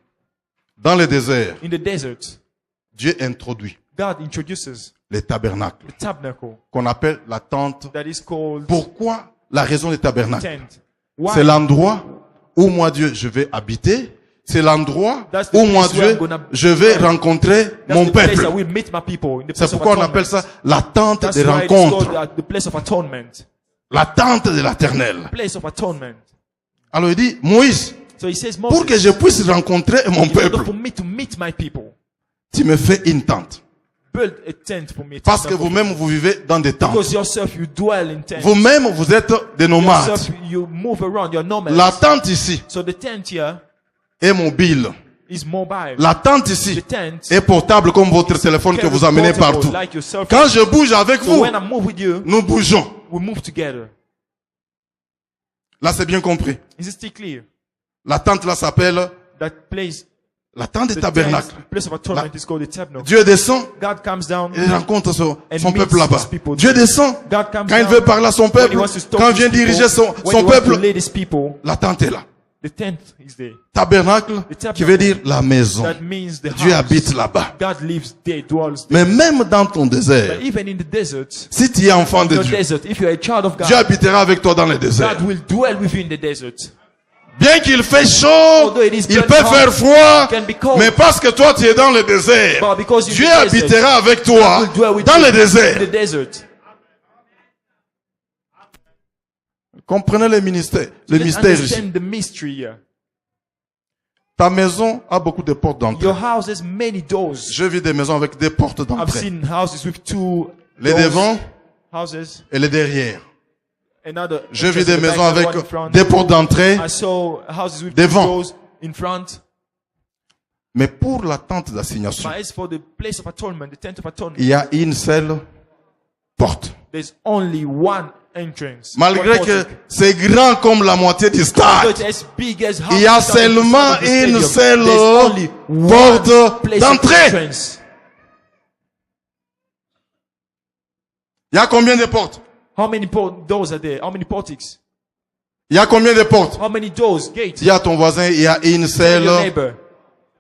Dans le désert, In the desert, Dieu introduit God introduces les tabernacles, the tabernacle qu'on appelle la tente. that is called Pourquoi la raison des tabernacles? tent. C'est Why? l'endroit où moi Dieu je vais habiter. C'est l'endroit That's the où moi place where Dieu I'm gonna- je vais rencontrer That's mon the place peuple. that we meet my people. In the C'est place of pourquoi on atonement. appelle ça la tente That's des why it's rencontres, called the place of atonement. la tente de l'éternel. Place of atonement. Alors il dit, Moïse, So he says, pour que Moses, je puisse rencontrer mon in order peuple, for me to meet my people, tu me fais une tente. build a tent for me. Parce que vous-même, vous vivez dans des tentes. Because yourself, you dwell in tents. Vous-même, vous êtes des nomades. Yourself, you move around. You're nomad. La tente ici So the tent here est mobile. is mobile. La tente ici The tent est portable comme votre téléphone que can be vous amenez portable partout. like your cell phone. Quand je bouge avec So vous, when I move with you, nous bougeons. we move together. Là, c'est bien compris. Is it still clear? La tente là s'appelle That place, la tente des the tabernacles. tent, the place of atonement is called the tabernacle. Dieu descend God comes down. et rencontre son And peuple meets là-bas. his people. Dieu descend God comes quand il down. veut parler à son When he peuple, wants to talk quand to il vient his people, diriger son when he wants peuple. to lead his people, La tente est là. the tent is there. Tabernacle qui veut dire la maison. That means the Dieu house. habite là-bas. God lives there, dwells there. Mais même dans ton désert, But even in the desert, si tu es enfant de your Dieu, desert, if you're a child of Dieu God, habitera avec toi dans le désert. God will dwell with you in the desert. Bien qu'il fait chaud, Although it is il very peut hot, faire froid, it can be cold. mais parce que toi tu es dans le désert, But because you're Dieu in the desert, habitera avec toi God will dwell with dans you le in désert. the desert. Comprenez le ministère, le Let's mystère ici. understand the mystery here. Ta maison a beaucoup de portes d'entrée. Your house has many doors. Je vis des maisons avec des portes I've d'entrée. seen houses with two Les doors, devants houses. et les derrière. Another Je vis entrance des at the back, maisons another avec one in front. des portes d'entrée. I saw houses with Devant. two doors in front. Mais pour la tente d'assignation, But as for the place of atonement, the tent of atonement, il y a une seule porte. there's only one entrance. Malgré one que portal. c'est grand comme la moitié du So stade, it's as big as half il y a the size of the seulement stadium. une seule There's only one porte place of d'entrée. entrance. Il y a combien de portes? How many doors are there? How many portiques? Il y a combien de portes? How many doors? Gates? Dis à ton voisin, il y a une Tell seule your neighbor.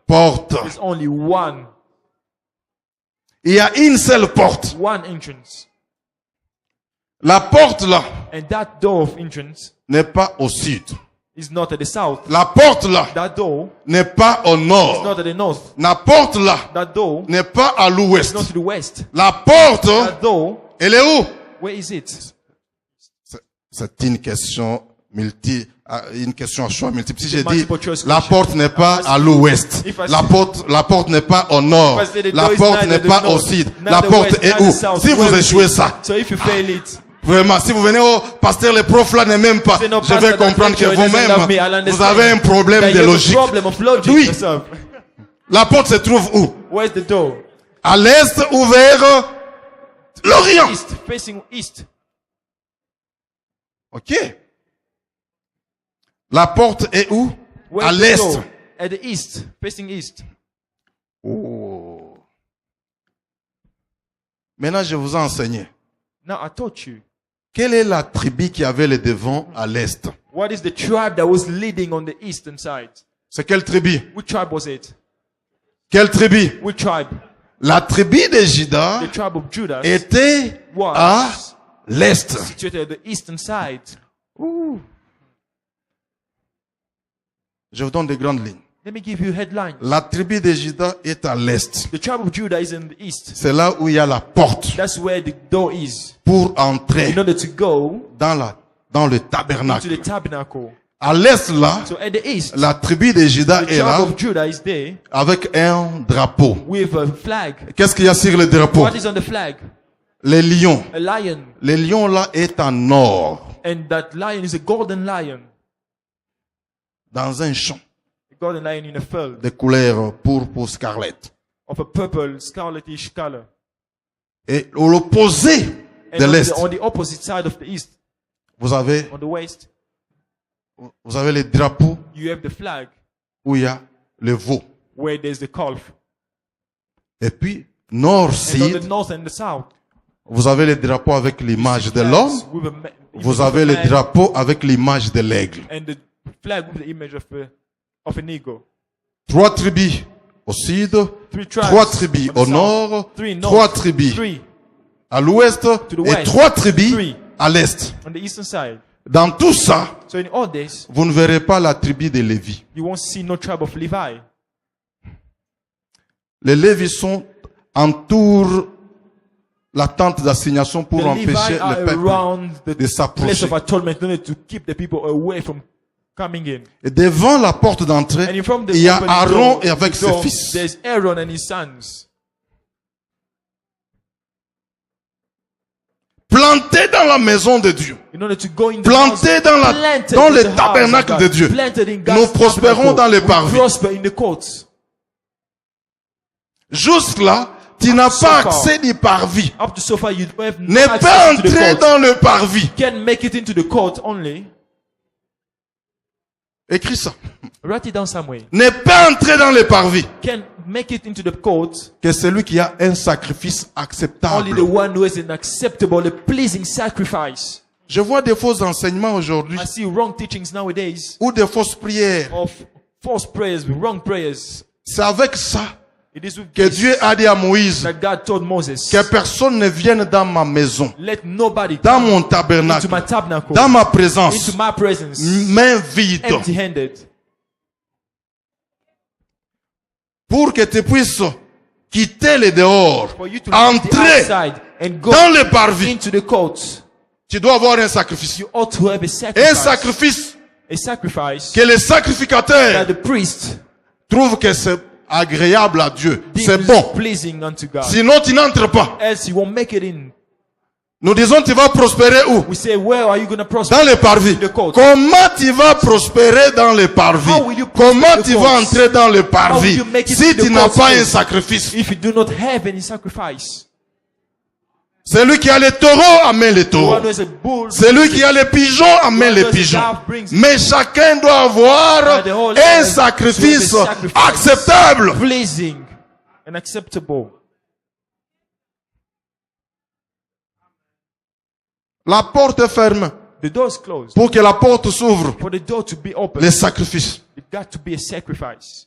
porte. There's only one. Il y a une seule porte. One entrance. La porte là And that door of entrance n'est pas au sud. is not at the south. La porte là That door n'est pas au is nord. not at the north. La porte là That door n'est pas à is l'ouest. not to the west. La porte, That door, elle est où? where is it? C'est une question une question à choix multiple. Si j'ai dit, Multiple choice la question. porte n'est pas à l'ouest. If I La porte n'est pas au nord. If I say the La door is porte neither n'est the pas au north, sud. neither La the porte west, est neither où? the south, Si vous where is échouez it? ça, So if you fail it, vraiment, si vous venez au pasteur, les profs là ne m'aiment pas. say, no, Je pastor, vais that comprendre que lecturer doesn't love me, I'll vous-même, vous understand avez un problème that de you have a logique. problem of logic Oui. yourself. La porte se trouve où? Where's the door? À l'est ou vers l'orient. East, facing east. Ok. La porte est où? À Where's the l'est. door? At the east, facing east. Oh. Maintenant, je vous ai enseigné. Now I taught you. Quelle est la tribu qui avait le devant à l'est? What is the tribe that was leading on the eastern side? C'est quelle tribu? Which tribe was it? Quelle tribu? Which tribe? La tribu de Juda The tribe of Judah était was à l'est. situated at the eastern side. Je vous donne des grandes lignes. Let me give you headlines. La tribu de Juda est à l'est. The tribe of Judah is in the east. C'est là où il y a la porte That's where the door is. pour entrer In order to go dans le to tabernacle. the tabernacle. À l'est là, So at the east, la tribu de Juda the est là tribe of Judah is there avec un drapeau. with a flag. Qu'est-ce qu'il y a sur le drapeau? What is on the flag? Les lions. A lion. Le lion là est en or, And that lion is a golden lion. dans un champ A golden lion in a field de couleur pourpre scarlette. of a purple, scarletish color. Et à l'opposé And de l'est, on the opposite side of the east, vous avez on the west, les drapeaux you have the flag où il y a le veau. where there's the calf. Et puis, nord, And on sud, the north and the south, vous avez les drapeaux avec l'image de flags l'homme. with Vous image of avez a les man drapeaux avec l'image de l'aigle. and the flag with the image of an eagle. 3 tribus au sud, 3 tribes 3 tribus on the au south, nord, 3 north, 3 tribus 3 à l'ouest the et west, 3 tribus 3 à l'est. on the eastern side. Dans tout ça, So in all this, vous ne verrez pas la tribu de Lévi. you won't see no tribe of Levi. Les Lévissons entourent la tente d'assignation pour The Levi empêcher are le peuple around the de place s'approcher. of atonement in order to keep the people away from coming in. Et devant la porte And d'entrée, in front of the il y a open Aaron door, et avec the ses door, fils. there's Aaron and his sons. Plantés dans la maison de Dieu. In order to go in the Plantés house, dans, planted dans in le the house tabernacle of de God, Dieu. planted in Nous God's prospérons tabernacle. dans les We parvis. prosper in the courts. Jusque-là, tu n'as pas accès du parvis. Up to so far, you have no N'est pas access to the entré court. dans le parvis. You can make it into the court only. Écris ça. Write it down somewhere. N'est pas entré dans le parvis. Can make it into the court Que celui qui a un sacrifice only acceptable. the one who has an acceptable, a pleasing sacrifice. Je vois des faux enseignements aujourd'hui I see wrong teachings nowadays ou des fausses prières. of false prayers, wrong prayers. C'est avec ça It is with que this Dieu a dit à Moïse that God told Moses, que personne ne vienne dans ma maison, let nobody dans come mon into tabernacle, my tabernacle, dans ma présence, into my presence, main vide, empty-handed, pour que tu puisses quitter les dehors, for you to leave the entrer outside and go dans le parvis. into the court. Tu dois avoir un sacrifice. You ought to have a Un sacrifice. sacrifice A sacrifice que le that sacrificateur the priest trouve que c'est agréable à Dieu. C'est deems bon. pleasing unto God. Sinon, tu n'entres pas. Else you won't make it in. Nous disons, tu vas prospérer où? We say, where are you going to prosper? Dans les parvis. The court. Comment tu vas prospérer dans les parvis? How will you prosper Comment the tu courts? vas entrer dans les How will parvis you make it si to the tu n'as courts pas un first? sacrifice? If you do not have any sacrifice. Celui qui a les taureaux amène les The taureaux. one who has a bull, Celui qui a les pigeons amène les pigeons. Mais chacun doit avoir the whole un life sacrifice to have a sacrifice. acceptable. pleasing and acceptable. La porte est ferme. The door is closed. Pour que la porte s'ouvre, For the door to be open, les sacrifices. it got to be a sacrifice.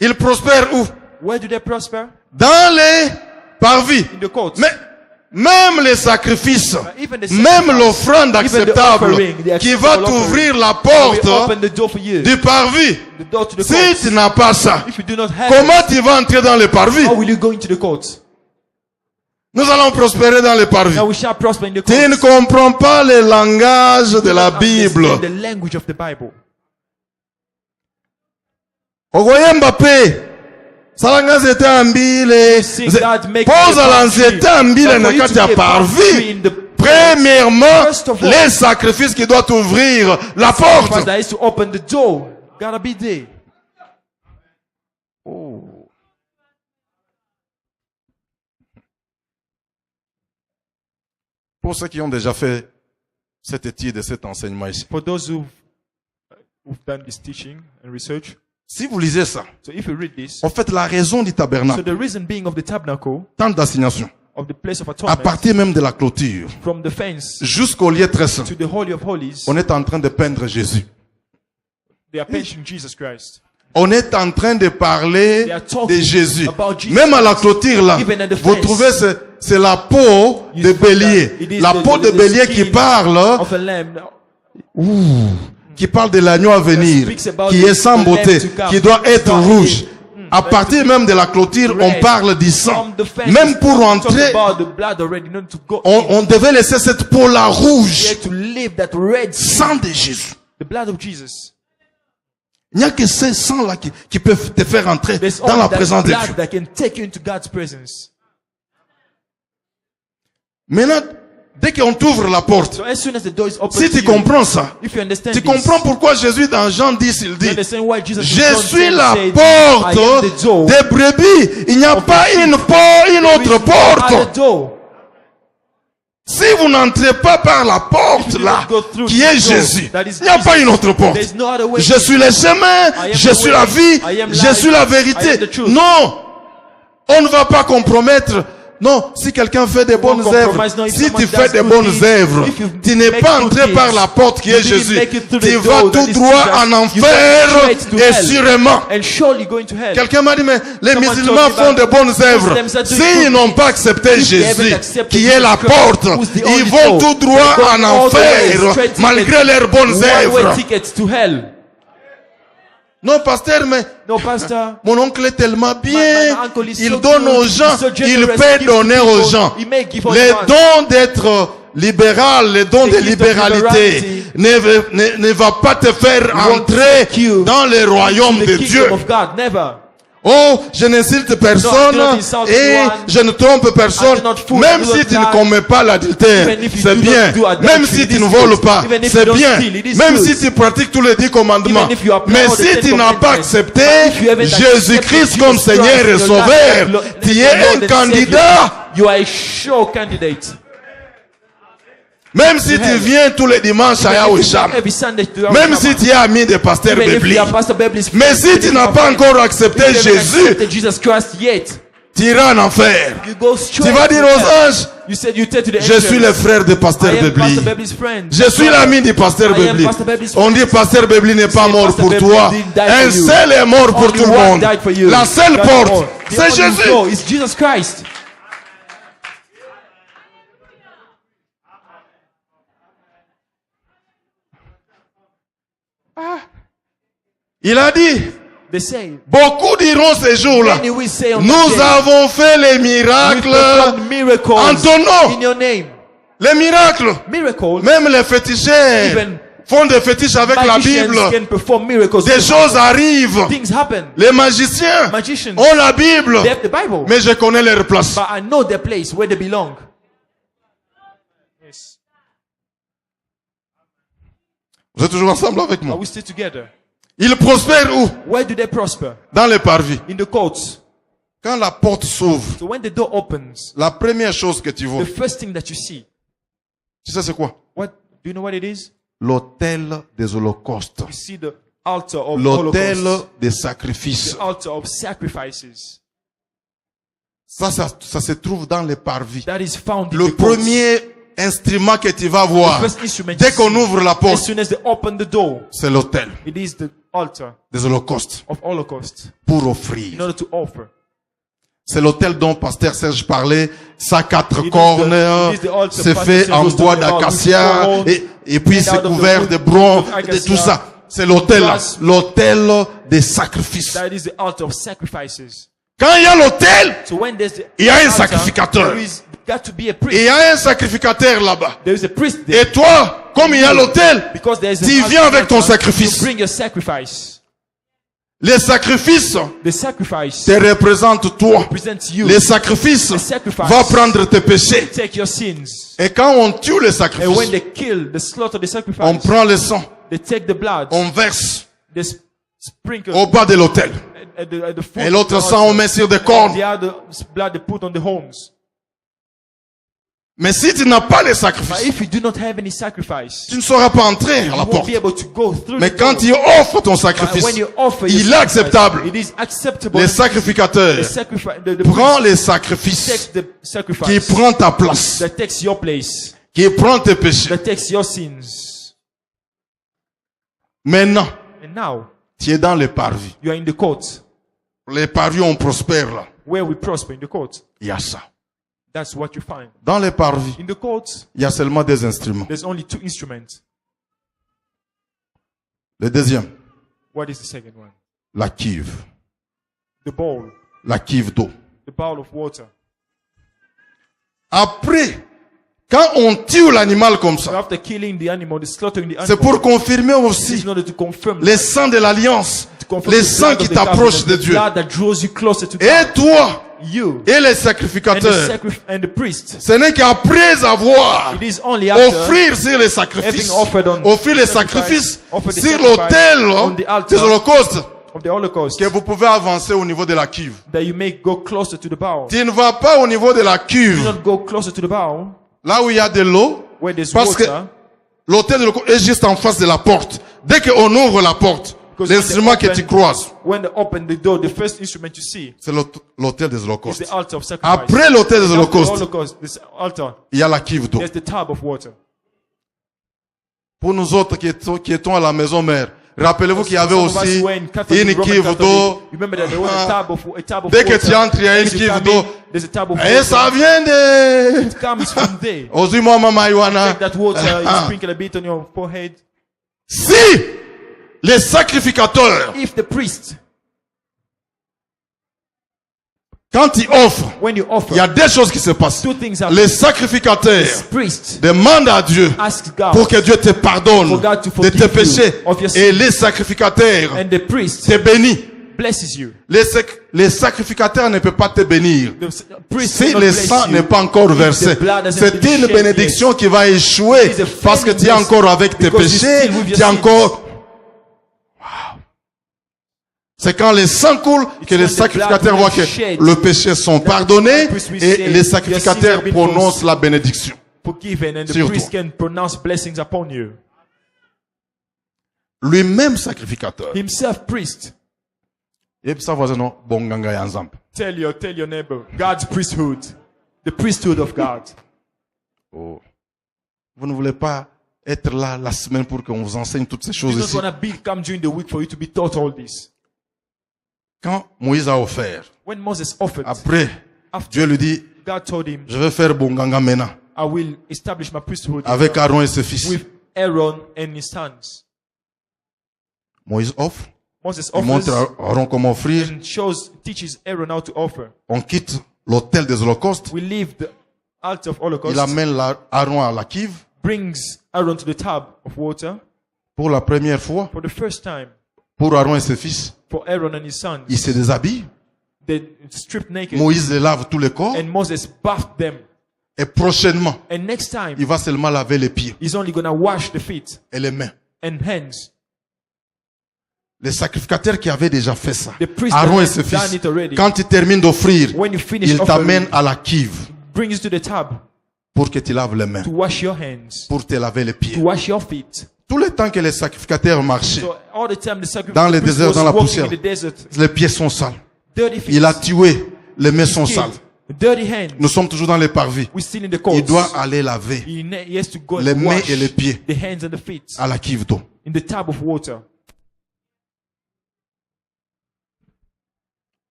Ils prospèrent où? Where do they prosper? Dans les parvis. In the courts. Mais même les sacrifices, even the même sacrifice, l'offrande even the acceptable offering, the qui va acceptable t'ouvrir la offering, will porte open the door for you. du parvis. The door to the Si courts. tu n'as pas ça, If you do not have comment it, tu vas entrer dans le parvis? how will you go into the courts? Nous allons prospérer dans le parvis. Now we shall prosper in the Tu ne courts. comprends pas le langage de la Bible. Understand the language of the Bible. Ogoye Mbappé. Salanga zete ambile. See God make Posa the la palm zete tree. ambile But na for you kati to ya be a palm tree parvis. in the Premièrement, First of all, les sacrifices qui doivent ouvrir la sacrifice porte. that is to open the door. Gotta be there. Pour ceux qui ont déjà fait cette étude et cet enseignement ici. For those who've done this teaching and research, Si vous lisez ça, so if you read this, en fait, la raison du so tabernacle, the reason being of the tabernacle, tant d'assignation, of the place of à atonement, partir même de la clôture, from the fence jusqu'au lieu très saint, to the Holy of Holies, on est en train de peindre Jésus. they are painting Jesus Christ. On est en train de parler They are talking de Jésus. about Jesus. Même à la clôture là, Even at the vous fence. trouvez c'est la peau You de find bélier. that it is La peau de the bélier qui skin parle, of a lamb qui parle de l'agneau à venir, speaks about qui the est sans lamb beauté, to come. qui doit être Not rouge. À partir même de la clôture, on parle du sang. Même pour rentrer, on devait laisser cette peau-là rouge. Sang de Jésus. The blood of Jesus. Il n'y a que ces sangs-là qui peuvent te faire entrer dans la présence de Dieu. That can take you into God's presence. Maintenant, dès qu'on t'ouvre la porte, So as soon as the door is open si to tu you, comprends ça, if you understand tu this, comprends pourquoi Jésus dans Jean 10, il you dit, understand why Jesus je suis said, la I am porte the door. des brebis. Il n'y a pas une autre There is porte. no other door. Si vous n'entrez pas par la porte là, qui est Jésus, il n'y a pas une autre porte. There is no other way. Je suis le chemin, je suis la vie, je suis la vérité. Non, on ne va pas compromettre. Non, si quelqu'un fait des bonnes œuvres, si tu fais des bonnes œuvres, tu n'es pas entré par la porte qui est Jésus. Tu vas tout droit en enfer et sûrement. And surely going to hell. Quelqu'un m'a dit, mais les musulmans font de bonnes œuvres. S'ils n'ont pas accepté Jésus, qui est la porte, ils vont tout droit en enfer, malgré leurs bonnes One-way œuvres. tickets to hell. Non, pasteur, mais No, pastor. mon oncle est tellement bien. My uncle is Il so donne good. aux gens, He's so il generous. peut Give donner to aux people. gens. He may give all Les he wants. dons d'être libéral, les dons de The gift of libéralité ne va pas te faire won't entrer take you dans le royaume The de kingdom Dieu. of God. Never. Oh, je n'insulte personne No, I do not insult et anyone. je ne trompe personne. I do not fool, Même I do si not tu ne lie. commets pas l'adultère, Even if you c'est do bien. not do adultery, Même si it tu is ne good. voles pas, Even if c'est you don't bien. steal, it is Même good. si tu pratiques tous les 10 commandements. Even if you apply Mais all the si 10 tu n'as pas commandments, accepté but if you haven't Jésus-Christ accepted comme Jesus Seigneur Christ et in your Sauveur, life, tu as es your un Lord and candidat. Savior, you are a sure candidate. Même si tu viens tous les dimanches à Yaoucham. Every Sunday to Même si tu es ami de Pasteur Even if Bebli. you are Pastor Beblis Mais si tu n'as pas encore accepté you haven't Jésus, accepted Jesus Christ yet, tu iras en enfer. you go Tu straight vas to dire hell. aux anges, You said you tell to the je suis le angels, frère de Pasteur I am Bebli. Pastor Beblis' friend. Je suis l'ami du Pasteur I am Bebli. Pastor Beblis' On dit Pasteur Bebli n'est pas Say, mort Pastor pour Bebli toi. didn't die Un for you. seul est mort pour Only tout le one monde. died for you. La seule That's porte, all. The c'est only Jésus. door is Jesus Christ. Il a dit, They say, beaucoup diront ces jours-là, many will say on nous that day, avons fait les we miracles performed miracles en ton nom. in your name. Les miracles. Miracles. Même les féticheurs Even font des fétiches avec la magicians Bible. can perform miracles. Des choses arrivent. Things happen. Les magiciens Magicians, ont la Bible. they have the Bible. Mais je connais leur place. But I know their place where they belong. Yes. Vous êtes toujours ensemble avec Are moi? we still together? Ils prospèrent où? Where do they prosper? Dans les parvis. In the courts. Quand la porte s'ouvre, So when the door opens, la première chose que tu vois, the first thing that you see, tu sais c'est quoi? what do you know what it is? L'autel des holocaustes. You see the altar of L'autel holocaust, des sacrifices. the altar of sacrifices. Ça se trouve dans les parvis. That is found in Le the courts. premier instrument que tu vas The voir, first instrument dès you qu'on see, ouvre la as porte, soon as they open the door, c'est l'autel it is the altar des holocaustes of Holocaust pour in offrir. order to offer. C'est l'autel dont Pasteur Serge parlait, sa quatre It is cornes, the- it is the altar c'est Pastor fait Serge en was bois talking about, d'acacia, with corn, et puis made c'est out of the couvert wood de bronze, of de acacia. tout ça. C'est l'autel là, Glass. l'autel des sacrifices. That is the altar of sacrifices. Quand il y a l'autel, So when there's the il y a un altar, sacrificateur. there is got to be a Et il priest. y a un sacrificateur là-bas. There is a priest there. Et toi, comme il y a l'autel, Because there is an tu altar, viens avec ton you sacrifice. bring your sacrifice. Les sacrifices The sacrifice te représentent toi. represents you. Les sacrifices The sacrifice vont prendre tes péchés. take your sins. Et quand on tue les And when sacrifices, they kill, they slaughter the on sacrifice. prend le sang, They take the blood. on verse They sprinkle au bas de l'autel. at the foot Et of l'autre the sang, on altar. met sur des And cornes. the other blood they put on the homes. Mais si tu n'as pas les But sacrifices, if you do not have any sacrifice, tu ne sauras pas entrer à you la won't porte. be able to go through Mais the quand door. tu offres ton But sacrifice, when you offer your il est sacrifice, acceptable. it is acceptable. Les sacrificateurs The sacrifice, the prend priest les takes sacrifices the qui sacrifice prend ta place, that takes your place, qui prend tes péchés. that takes your sins. Maintenant, And now tu es dans les parvis. you are in the court Les parvis, on prospère là. where we prosper in the court. Il y a ça. That's what you find. Dans les parvis, In the court, il y a seulement des instruments. there's only two instruments. Le deuxième, What is the second one? la cuve. the bowl, la cuve d'eau. the bowl of water. Après, quand on tue l'animal comme So ça, after killing the animal, the slaughtering the c'est animal, pour confirmer this aussi is in order to confirm les sangs de l'alliance, to confirm les the sangs blood qui of the t'approchent de covenant, the Dieu. blood that draws you closer to Et God. toi, You et les and sacrificateurs, and the priest. ce n'est qu'après avoir It is only after offrir sur les having sacrifices, offered on offrir les sacrifice, sacrifices offered the sur sacrifice l'autel on the altar des holocaustes, of the Holocaust, que vous pouvez avancer au niveau de la cuve. that you may go closer to the bowl. Tu ne vas pas au niveau de la Do cuve, not go closer to the bowl là où il y a de l'eau, where there's parce que water. l'autel de l'Holocauste est juste en face de la porte. Dès qu'on ouvre la porte, Because l'instrument que tu croises, when they open the door, the first instrument you see c'est l'autel des is holocaustes. the altar of sacrifice. Après l'autel des After the holocaustes, Holocaust, this altar, il y a la cuve d'eau. there's the tub of water. Pour nous autres qui étions à la maison mère, rappelez-vous qu'il y avait Some of us aussi who were in Catholic, une Roman cuve Catholic, d'eau. you remember that there was a tub of Dès que water. tu entres, il y a une As you cuve come d'eau. in, there's a tub of Et ça water. vient de... It comes from there. Ozimo Mama Iwana. Take that water, you sprinkle a bit on your forehead. Si les sacrificateurs, If the priest, quand ils offrent, when you offer, il y a deux choses qui se passent. two things happen. Les sacrificateurs Priest demandent à Dieu asks God, pour que Dieu te pardonne For God to de forgive tes you péchés. of your Et sins. les sacrificateurs and the priest te bénissent. blesses you. Les sacrificateurs ne peuvent pas te bénir. The priest Si will not le bless sang you n'est pas encore if versé, the blood hasn't c'est been une shed bénédiction qui va échouer It is a parce que tu es failing encore avec tes because you're péchés, still with your tu es sins. encore... Wow. C'est quand le sang coule que les when the sacrificateurs blood voient is que shed le péché sont pardonnés priest will et say, les your sacrificateurs sins have been prononcent la bénédiction. forgiven, and the Sur priest toi. can pronounce blessings upon you. Lui-même sacrificateur. Himself priest. Et puis ça voisin non, bon ganga ya nzambe. Tell your neighbor, God's priesthood, the priesthood of God. Oh. Vous ne voulez pas être là la semaine pour qu'on vous enseigne toutes ces You choses don't ici. want to come during the week for you to be taught all this. Quand Moïse a offert, When Moses offered, après, after Dieu lui dit, God told him, je vais faire Bonganga maintenant, I will establish my priesthood avec Aaron et ses fils. with Aaron and his sons. Moïse offre, Moses il montre offers à Aaron comment offrir. and teaches Aaron how to offer. On quitte l'autel des holocaustes. We leave the altar of Il Holocaust, amène Aaron à la cuve. brings Aaron to the tub of water Pour la première fois, for the first time. pour Aaron et ses fils, For Aaron and his sons, il se déshabille. they stripped naked, Moïse les lave tous les corps. and Moses bathed them. Et prochainement, And next time, il va seulement laver les pieds he's only going to wash the feet et les mains. and hands. Les sacrificateurs qui avaient déjà fait ça, The priest Aaron et that ses had done fils, it already, quand ils terminent d'offrir, when you finish ils t'amènent offering, à la cuve bring you to the tub pour que tu laves les mains, to wash your hands, pour te laver les to pieds. wash your feet. Tout le temps que les sacrificateurs marchaient, So all the time the sacrifice dans le priest désert, was dans la walking poussière, in the desert, les pieds sont sales. dirty feet, Il a tué, les mains sont sales. killed, dirty hands. Nous sommes toujours dans les parvis. We're still in the courts. Il doit aller laver He has to go les and mains wash et les pieds the hands and the feet à la cuve d'eau. in the tub of water.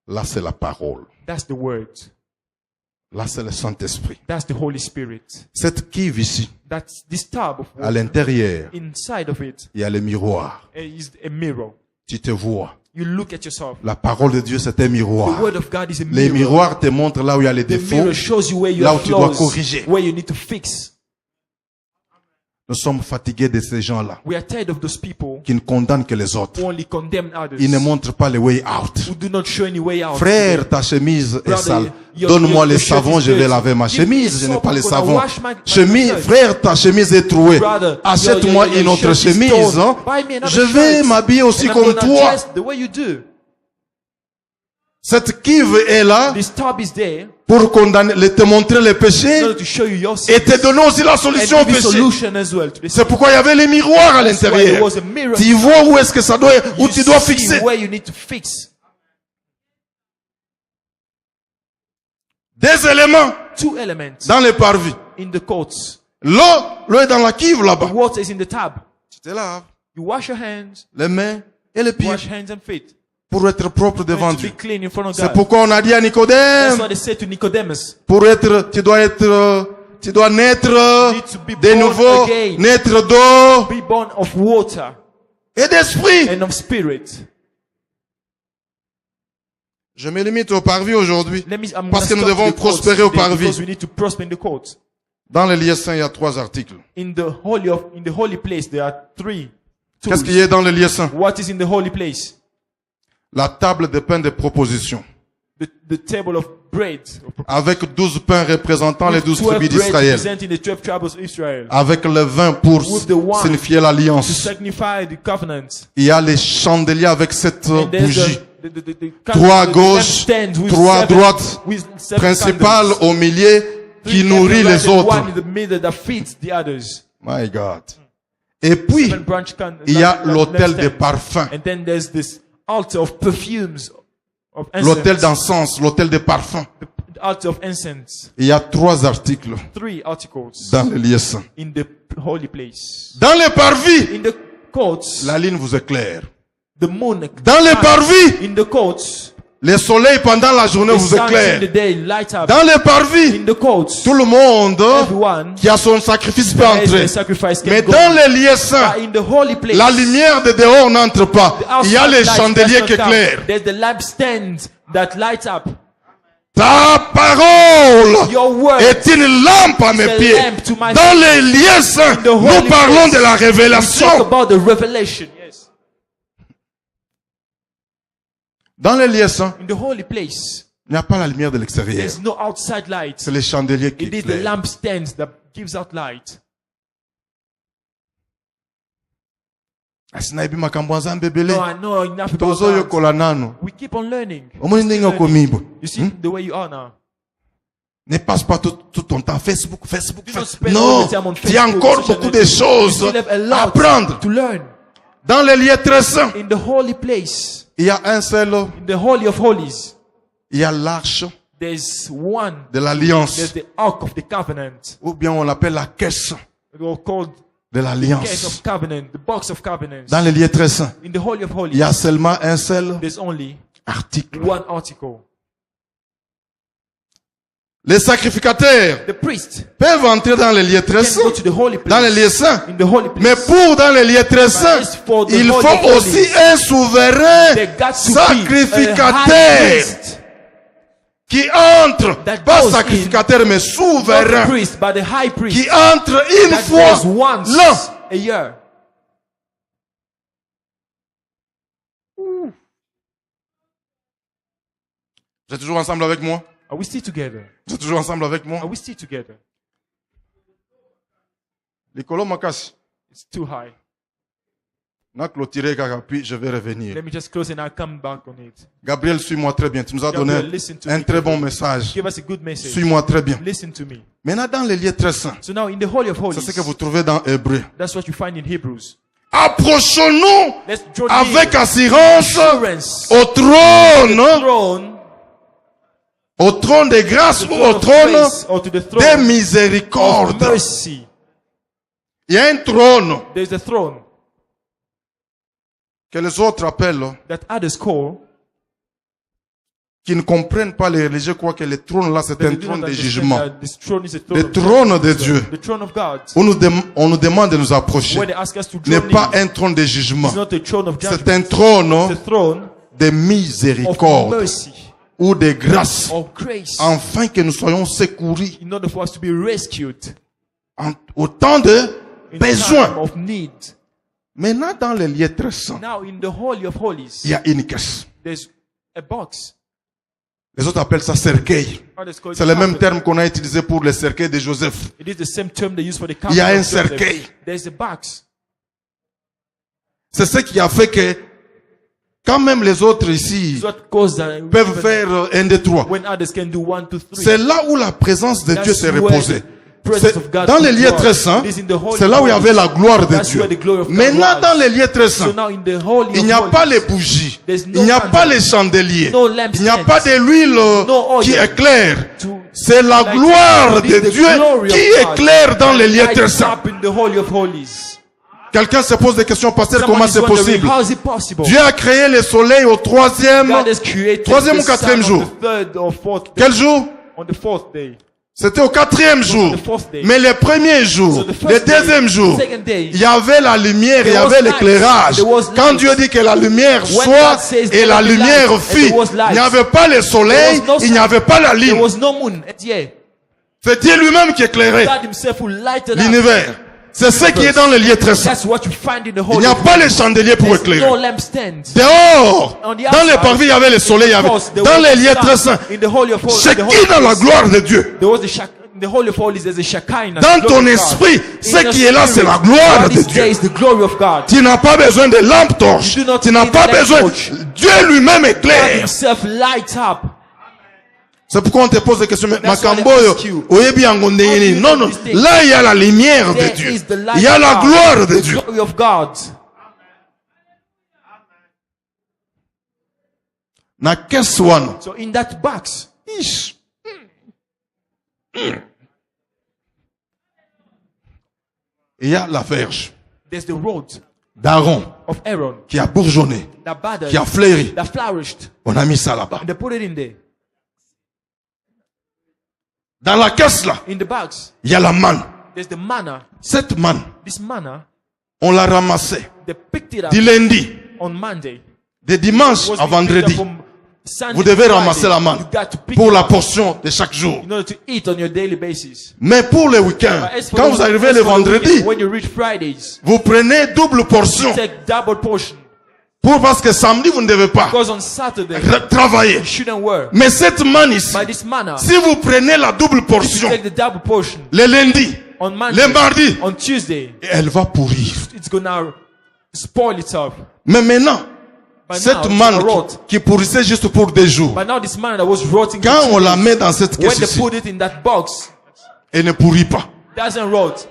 Là, c'est la parole. That's the word. Là, c'est le Saint-Esprit. That's the Holy Spirit. Cette cuve ici, That's this tub of à water. l'intérieur, Inside of it il y a le miroir. is a mirror. Tu te vois. You look at yourself. La parole de Dieu, c'est un The miroir. word of God is a Les mirror. miroirs te montrent là où il y a les The défauts. mirror shows you where you là have où tu dois flaws, corriger. where you need to fix. Nous sommes fatigués de ces gens-là We are tired of those people qui ne condamnent que les autres. who only condemn others, Ils ne montrent pas le way out. who do not show any way out. Frère, ta chemise est Brother, sale. your Donne-moi le shirt savon, is je vais dirty. laver ma Give me chemise. Je n'ai soap, pas I'm le gonna savon. wash my Chemise, shirt. frère, ta chemise est trouée. Brother, Achète-moi your une autre shirt is chemise. torn. Hein. Buy me another Je vais shirt. m'habiller aussi And I'm comme gonna toi. dress the way you do. Cette cuve est là This tub is there pour condamner, te montrer les in péchés order to show you your sins et te donner aussi la and solution au give you péché. solution as well to this. C'est pourquoi il y avait les miroirs à That's why there l'intérieur. was a mirror. Tu vois où est-ce que ça doit, où You tu dois see fixer. where you need to fix. Des éléments Two elements dans les parvis. in the courts. L'eau est dans la cuve The là-bas. water is in the tub. Tu te laves You wash your hands, les mains et les pieds wash hands and feet. pour être propre devant And to be Dieu. clean in front of C'est God. pourquoi on a dit à That's Nicodème, what they said to Nicodemus. pour être, tu dois naître need to be de born nouveau, again. naître d'eau Be born of water et d'esprit. and of spirit. Je me limite au parvis aujourd'hui. I'm Parce que gonna nous stop devons to the courts prospérer au today parvis. because we need to prosper in the court. Dans les lieux saints, il y a 3 articles. In the holy place, there are 3 tools. Qu'est-ce qu'il y a dans les lieux saints? What is in the holy place? La table de pain de proposition. The table of bread. Avec 12 pains représentant les 12 12 tribus bread d'Israël. representing the 12 tribes of Israel. Avec le vin pour With the wine signifier To l'alliance. signify the covenant. Il y a les chandeliers avec 7 And there's bougies. the 3 à the gauche, lampstand with 3 à 7 droite. with 7 Principal candles. au milieu qui 3 nourrit left les and autres. one in the middle that feeds the others. My God. Et puis, 7 branch il y a lampstand. l'autel des parfums. And then there's this altar of perfumes, of L'autel incense. d'encens, l'autel des parfums. The altar of incense. Il y a 3 articles 3 articles dans les lieux saints. in the holy place. Dans les parvis, In the courts, la ligne vous éclaire. the moon. Dans les parvis, In the courts, le soleil pendant la journée the vous sun in the éclaire. day light up. Dans les parvis, In the courts, tout le monde everyone qui a son sacrifice peut has entrer. their sacrifice can Mais go. dans les lieux saints, But in the holy place, la lumière de dehors n'entre pas. the Il y a outside les light chandeliers does qui not come. éclairent. There's the lampstand that lights up. Ta parole Your word est une lampe à mes is a pieds. lamp to my Dans feet. les lieux saints, In the holy nous parlons place, de la We talk révélation. about the revelation. Yes. Dans les lieux saints, In the holy place, il n'y a pas la lumière de l'extérieur. there's no outside light. C'est les chandeliers qui It is the éclairent. lampstand that gives out light. Asinayibi makambo ya Nzambe ebele. No, I know enough about that. Tozoyokola nano. We keep on learning. Omoni ndenge okomibo. You see the way you are now. Ne passe pas tout ton temps Facebook. Do not spend all Non, the time on il y a Facebook, encore social beaucoup de networks. choses You still have a à lot apprendre. to learn. Dans les lieux très saints, In the holy place, il y a un seul, in the holy of holies, il y a l'arche there's one. de l'alliance. There's the ark of the covenant. Ou bien on l'appelle la caisse Or called de case l'alliance. of covenant, the box of covenants. Dans les lieux très saints, In the holy of il y a holies, seulement un seul there's only article. one article. Les sacrificateurs The priest peuvent entrer dans les lieux très can go saints, to the holy dans les place. lieux saints. In the holy place. Mais pour dans les lieux très saints, as for the il holy faut of aussi holies, un souverain there got to be a sacrificateur high priest qui entre, that pas goes sacrificateur, mais not the souverain, priest, but the high priest qui entre une that fois goes once l'an. a year. Vous êtes toujours ensemble avec moi? Are we still together? Vous êtes toujours ensemble avec moi? Are we still together? Likolo makasi. It's too high. Na clôturer kaka, puis je vais revenir. Let me just close and I'll come back on it. Gabriel, suis-moi très bien. Tu nous as donné Gabriel, listen to un me. très bon message. Give us a good message. Suis-moi très bien. Listen to me. Maintenant, dans les lieux très saints, So now in the Holy of c'est ce que Holies, vous trouvez dans Hébreu. that's what you find in Hebrews. Approchons-nous Let's draw avec near assurance assurance au trône, throne, au trône de grâce ou au of trône grace, or to the des throne of miséricordes. mercy. Il y a un trône There's the throne que les autres appellent, that others call, qui ne comprennent pas les religieux, croient que le trône là c'est but un they do trône not de understand jugement. that this throne is a throne Le of trône de judgment. Dieu, The throne of God. où on nous demande de nous approcher, Where they ask us to n'est draw pas near. un trône de jugement. It's not a throne of C'est judgment. un trône It's a throne de of miséricorde mercy, ou de grâce, of grace, afin que nous soyons secourus in order for us to be rescued au temps de in besoin. time of need. Maintenant, dans les lieux très saints, Now in the Holy of Holies, il y a une caisse. there's a box. Les autres appellent ça cercueil. Others call it C'est le même coffin. terme qu'on a utilisé pour le cercueil de Joseph. It is the same term they use for the Il y a coffin un of Joseph. cercueil. There's a box. C'est ce qui a fait que, quand même les autres ici It's what caused peuvent faire 1, 2, 3, when others can do 1, 2, 3. c'est là où la présence de Dieu s'est reposée. Presence of God Dans les is lieux God. très saints, It is in the holy c'est là où il y avait la gloire de That's Dieu. where the glory of God Maintenant, was. dans les lieux très So saints, now in the Holy il of n'y a Holies, pas les bougies, there's no il n'y a candle, pas les chandeliers, no lampstands, il n'y a pas de l'huile no oil qui éclaire. to C'est la light gloire it. It de is the Dieu glory qui of God éclaire dans les that lieux lights très saints. up in the Holy of Holies. Quelqu'un se pose des questions, pasteur, Someone comment is c'est wondering, possible? how is it possible? Dieu a créé le soleil au troisième God has created ou the quatrième sun jour. on the third or fourth day. Quel jour? On the fourth day. C'était au 4e jour. the 4th day. Mais les premiers jours, So the first le day, 2e jour, second day, il y avait la lumière, il y there was avait light. l'éclairage. There was Quand light. Dieu dit que la lumière When soit God says et la there will be lumière light, and fit, there was light. il n'y avait pas le soleil, There was no il n'y sun. avait pas la There lune. was no moon. And yeah, C'est Dieu lui-même qui éclairait God himself will light it up. l'univers. C'est ce qui est dans le lieu très saint. That's what you find in the Il Holy n'y a pas les chandeliers pour There's éclairer. no lampstand. Dehors, On the dans les outside, parvis, il y avait le soleil, il y avait, because there dans was les the lieux sun. très saints. In the Holy of Holies, C'est the qui Holy dans la Place, gloire de Dieu? there was in the Holy of Holies, there's a Shekinah. Dans the glory ton of God. esprit, In ce your qui est là, c'est spirit, la gloire God de is there, Dieu. is the glory of God. Tu n'as pas besoin de lampe torche. You do not Tu n'as need pas a lamp besoin. torch. Dieu lui-même God éclaire. himself lights up. C'est pourquoi on te pose des questions. Mais That's why they Makamboyo, ask you, oyebi yango ndenge how do nini? you Non, know non. these things? Là, il y a la lumière de There Dieu. is the light Il y a of la God, gloire de the Dieu. glory of God. Na kesi wana. So in that box, Ish. Il y a la verge there's the rod d'Aaron of Aaron qui a bourgeonné, that budded, qui a fleuri. that flourished, On a mis ça là-bas. and they put it in there. Dans la caisse là, In the box, il y a la manne. there's the manna. Cette manne, This manna, on l'a ramassée they picked it up du lundi, on Monday. de dimanche Was à being picked vendredi. up from Sunday Vous to devez Friday. ramasser la manne You got to pick pour it la up portion de chaque jour. in order to eat on your daily basis. Mais pour le week-end, But as for quand the- vous arrivez as le for the weekend, vendredi, when you reach Fridays, vous prenez double portion. take double portion. Parce que samedi, vous ne devez pas Because on Saturday, travailler. you shouldn't work. Mais cette manne ici, By this manna, si vous prenez la double you portion, take the double portion le lundi, on Monday, le mardi, on Tuesday, elle va pourrir. it's gonna spoil itself. Mais maintenant, By now, cette it's manne a rot. qui pourrissait juste pour des jours, But now this manna that was rotting, quand for on 2 la days, met dans cette when caisse they ici, put it in that box, elle ne pourrit pas. doesn't rot.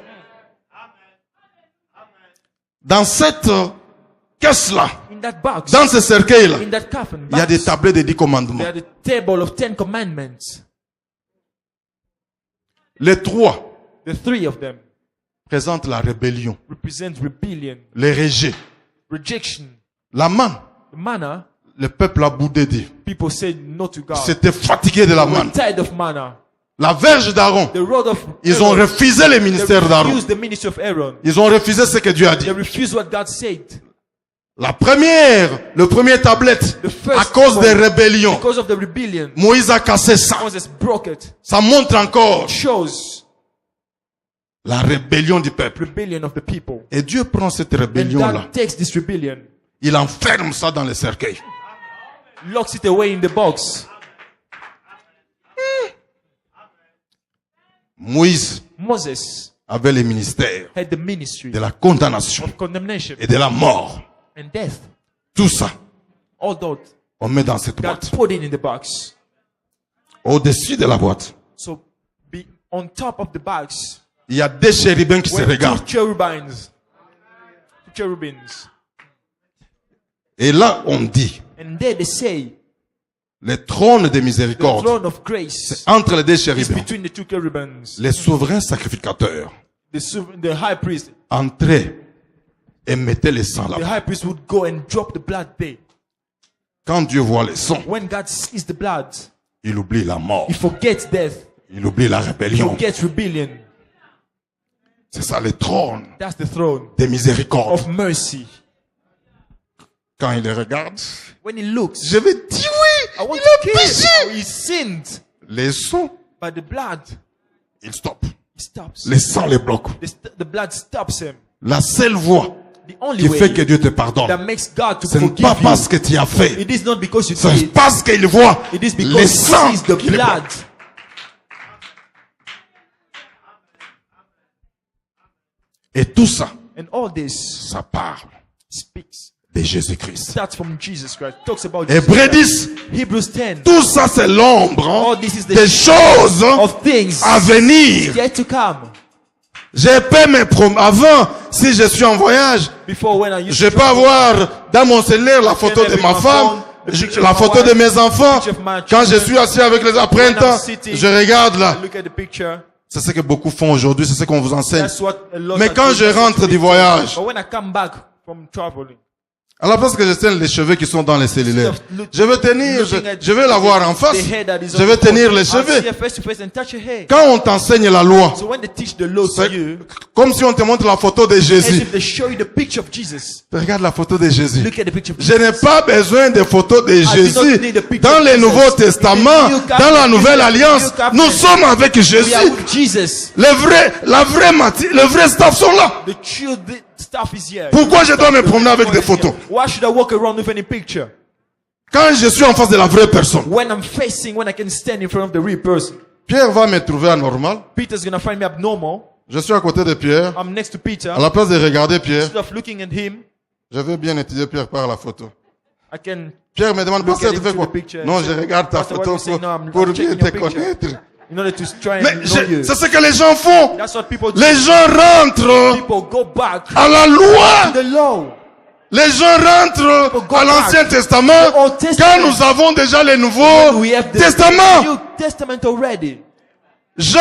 Dans cette caisse-là, In that box, dans ce cercueil-là, in that coffin, il y a des box, tablets de 10 commandements. they are the table of 10 commandments. Les 3 The 3 of them présentent la rébellion, represent rebellion, le rejet. rejection. La manne, The manna, le peuple a boudé Dieu. people say no to God. C'était fatigué de la We're manne. tired of manna. La verge d'Aaron, The rod of ils ont Aaron, refusé le they ministère d'Aaron. refused the ministry of Aaron. Ils ont refusé ce que Dieu a dit. They refused what God said. Le premier tablette, The first à cause one, des rébellions, Because of the rebellion, Moïse a cassé ça. Moses broke it. Ça montre encore Shows la rébellion du peuple. rebellion of the people. Et Dieu prend cette And rébellion-là, God takes this rebellion, il enferme ça dans le cercueil. locks it away in the box. Moïse Moses avait le ministère had the ministry de la condamnation of condemnation et de la mort. and death. Tout ça, Although on met dans cette God boîte. put it in the box. Au-dessus de la boîte, So be on top of the box il y a deux chérubins qui se were regardent. two cherubims. Et là, on dit, And there they say, le trône de the miséricorde, throne of grace entre les deux is chérubins, between the two cherubims. les souverains sacrificateurs, The high priest, entraient et mettaient le sang the là. high priest would go and drop the blood there. Quand Dieu voit le sang, When God sees the blood, il oublie la mort, he forgets death, il oublie la he rébellion. forgets rebellion. C'est ça le trône That's the throne de miséricorde. of mercy. Quand il les regarde, When he looks, je vais dire oui, I want il to a kill péché. him. He sinned, Les sons, but the blood, il stoppe. he stops. Les sangs les bloquent. The blood stops him. La seule voie The only qui way fait que Dieu te pardonne, that makes God to ce n'est forgive pas you, parce que tu as fait, it is not because you c'est did, parce qu'il voit it is les because he sangs sees the qu'il blood. bloque. Et tout ça, And all this ça parle speaks, de Jésus-Christ. starts from Jesus Christ. Talks about Jesus Hébreux Christ. 10, Hebrews 10. tout ça c'est l'ombre hein, All this is the des choses of things à venir. yet to come. J'ai pas mes avant, si je suis en voyage, Before when I used je to peux avoir dans mon cellulaire la photo de ma femme, la photo de mes enfants. Quand je suis assis avec les après un temps, je regarde là. look at the picture. C'est ce que beaucoup font aujourd'hui, c'est ce qu'on vous enseigne. That's what a lot Mais are quand doing. je rentre du voyage, But when I come back from traveling, À la place que je tienne les cheveux qui sont dans les cellulaires, je vais tenir, je vais la voir en face, je vais tenir les cheveux. Quand on t'enseigne la loi, c'est comme si on te montre la photo de Jésus. Regarde la photo de Jésus. Je n'ai pas besoin de photos de Jésus. Dans le Nouveau Testament, dans la Nouvelle Alliance, nous sommes avec Jésus. Le vrai staff sont là. Pourquoi je dois me promener avec des photos? Why should I walk around with any picture? Quand je suis en face de la vraie personne. When I can stand in front of the real person. Pierre va me trouver anormal. Peter's gonna find me abnormal. Je suis à côté de Pierre. I'm next to Peter. À la place de regarder Pierre, instead of looking at him, je vais bien étudier Pierre par la photo. I can Pierre me demande, pasteur, tu fais quoi? Non, je regarde ta photo pour bien te connaître. in order to try Mais and know you. c'est ce que les gens font. That's what people do. Les gens rentrent People go back à la loi. to the law. Les gens rentrent à l'Ancien Testament quand nous avons déjà le Nouveau We have the Testament. New Testament already. Jean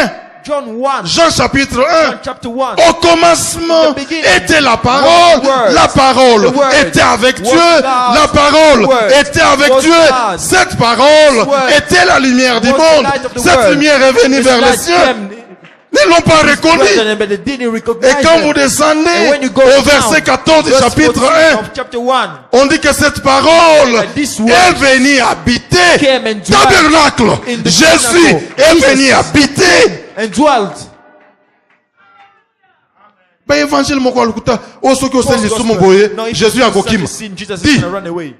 1, John 1. Jean chapitre 1. John chapter 1. Au commencement In the beginning, était la the parole. word. La parole The word était avec was Dieu. God. La parole The word était avec was Dieu. God. Cette parole The word était la lumière du was the monde. light of the Cette world. lumière est venue This vers les light cieux. came- Ils l'ont pas reconnu. But they didn't Et recognize quand them. vous descendez And when you go au down, verset 14 du verse chapitre 14 1, of chapter 1, on dit que cette parole That this word est venue habiter came and dwelt tabernacle. in the Jésus tabernacle. est Jesus venu habiter. and dwelt. Ben évangile moko alukuta osoki osali Gospel. sumu boye No, if Jésus you akokima. sin, Jesus Dis. is going to run away.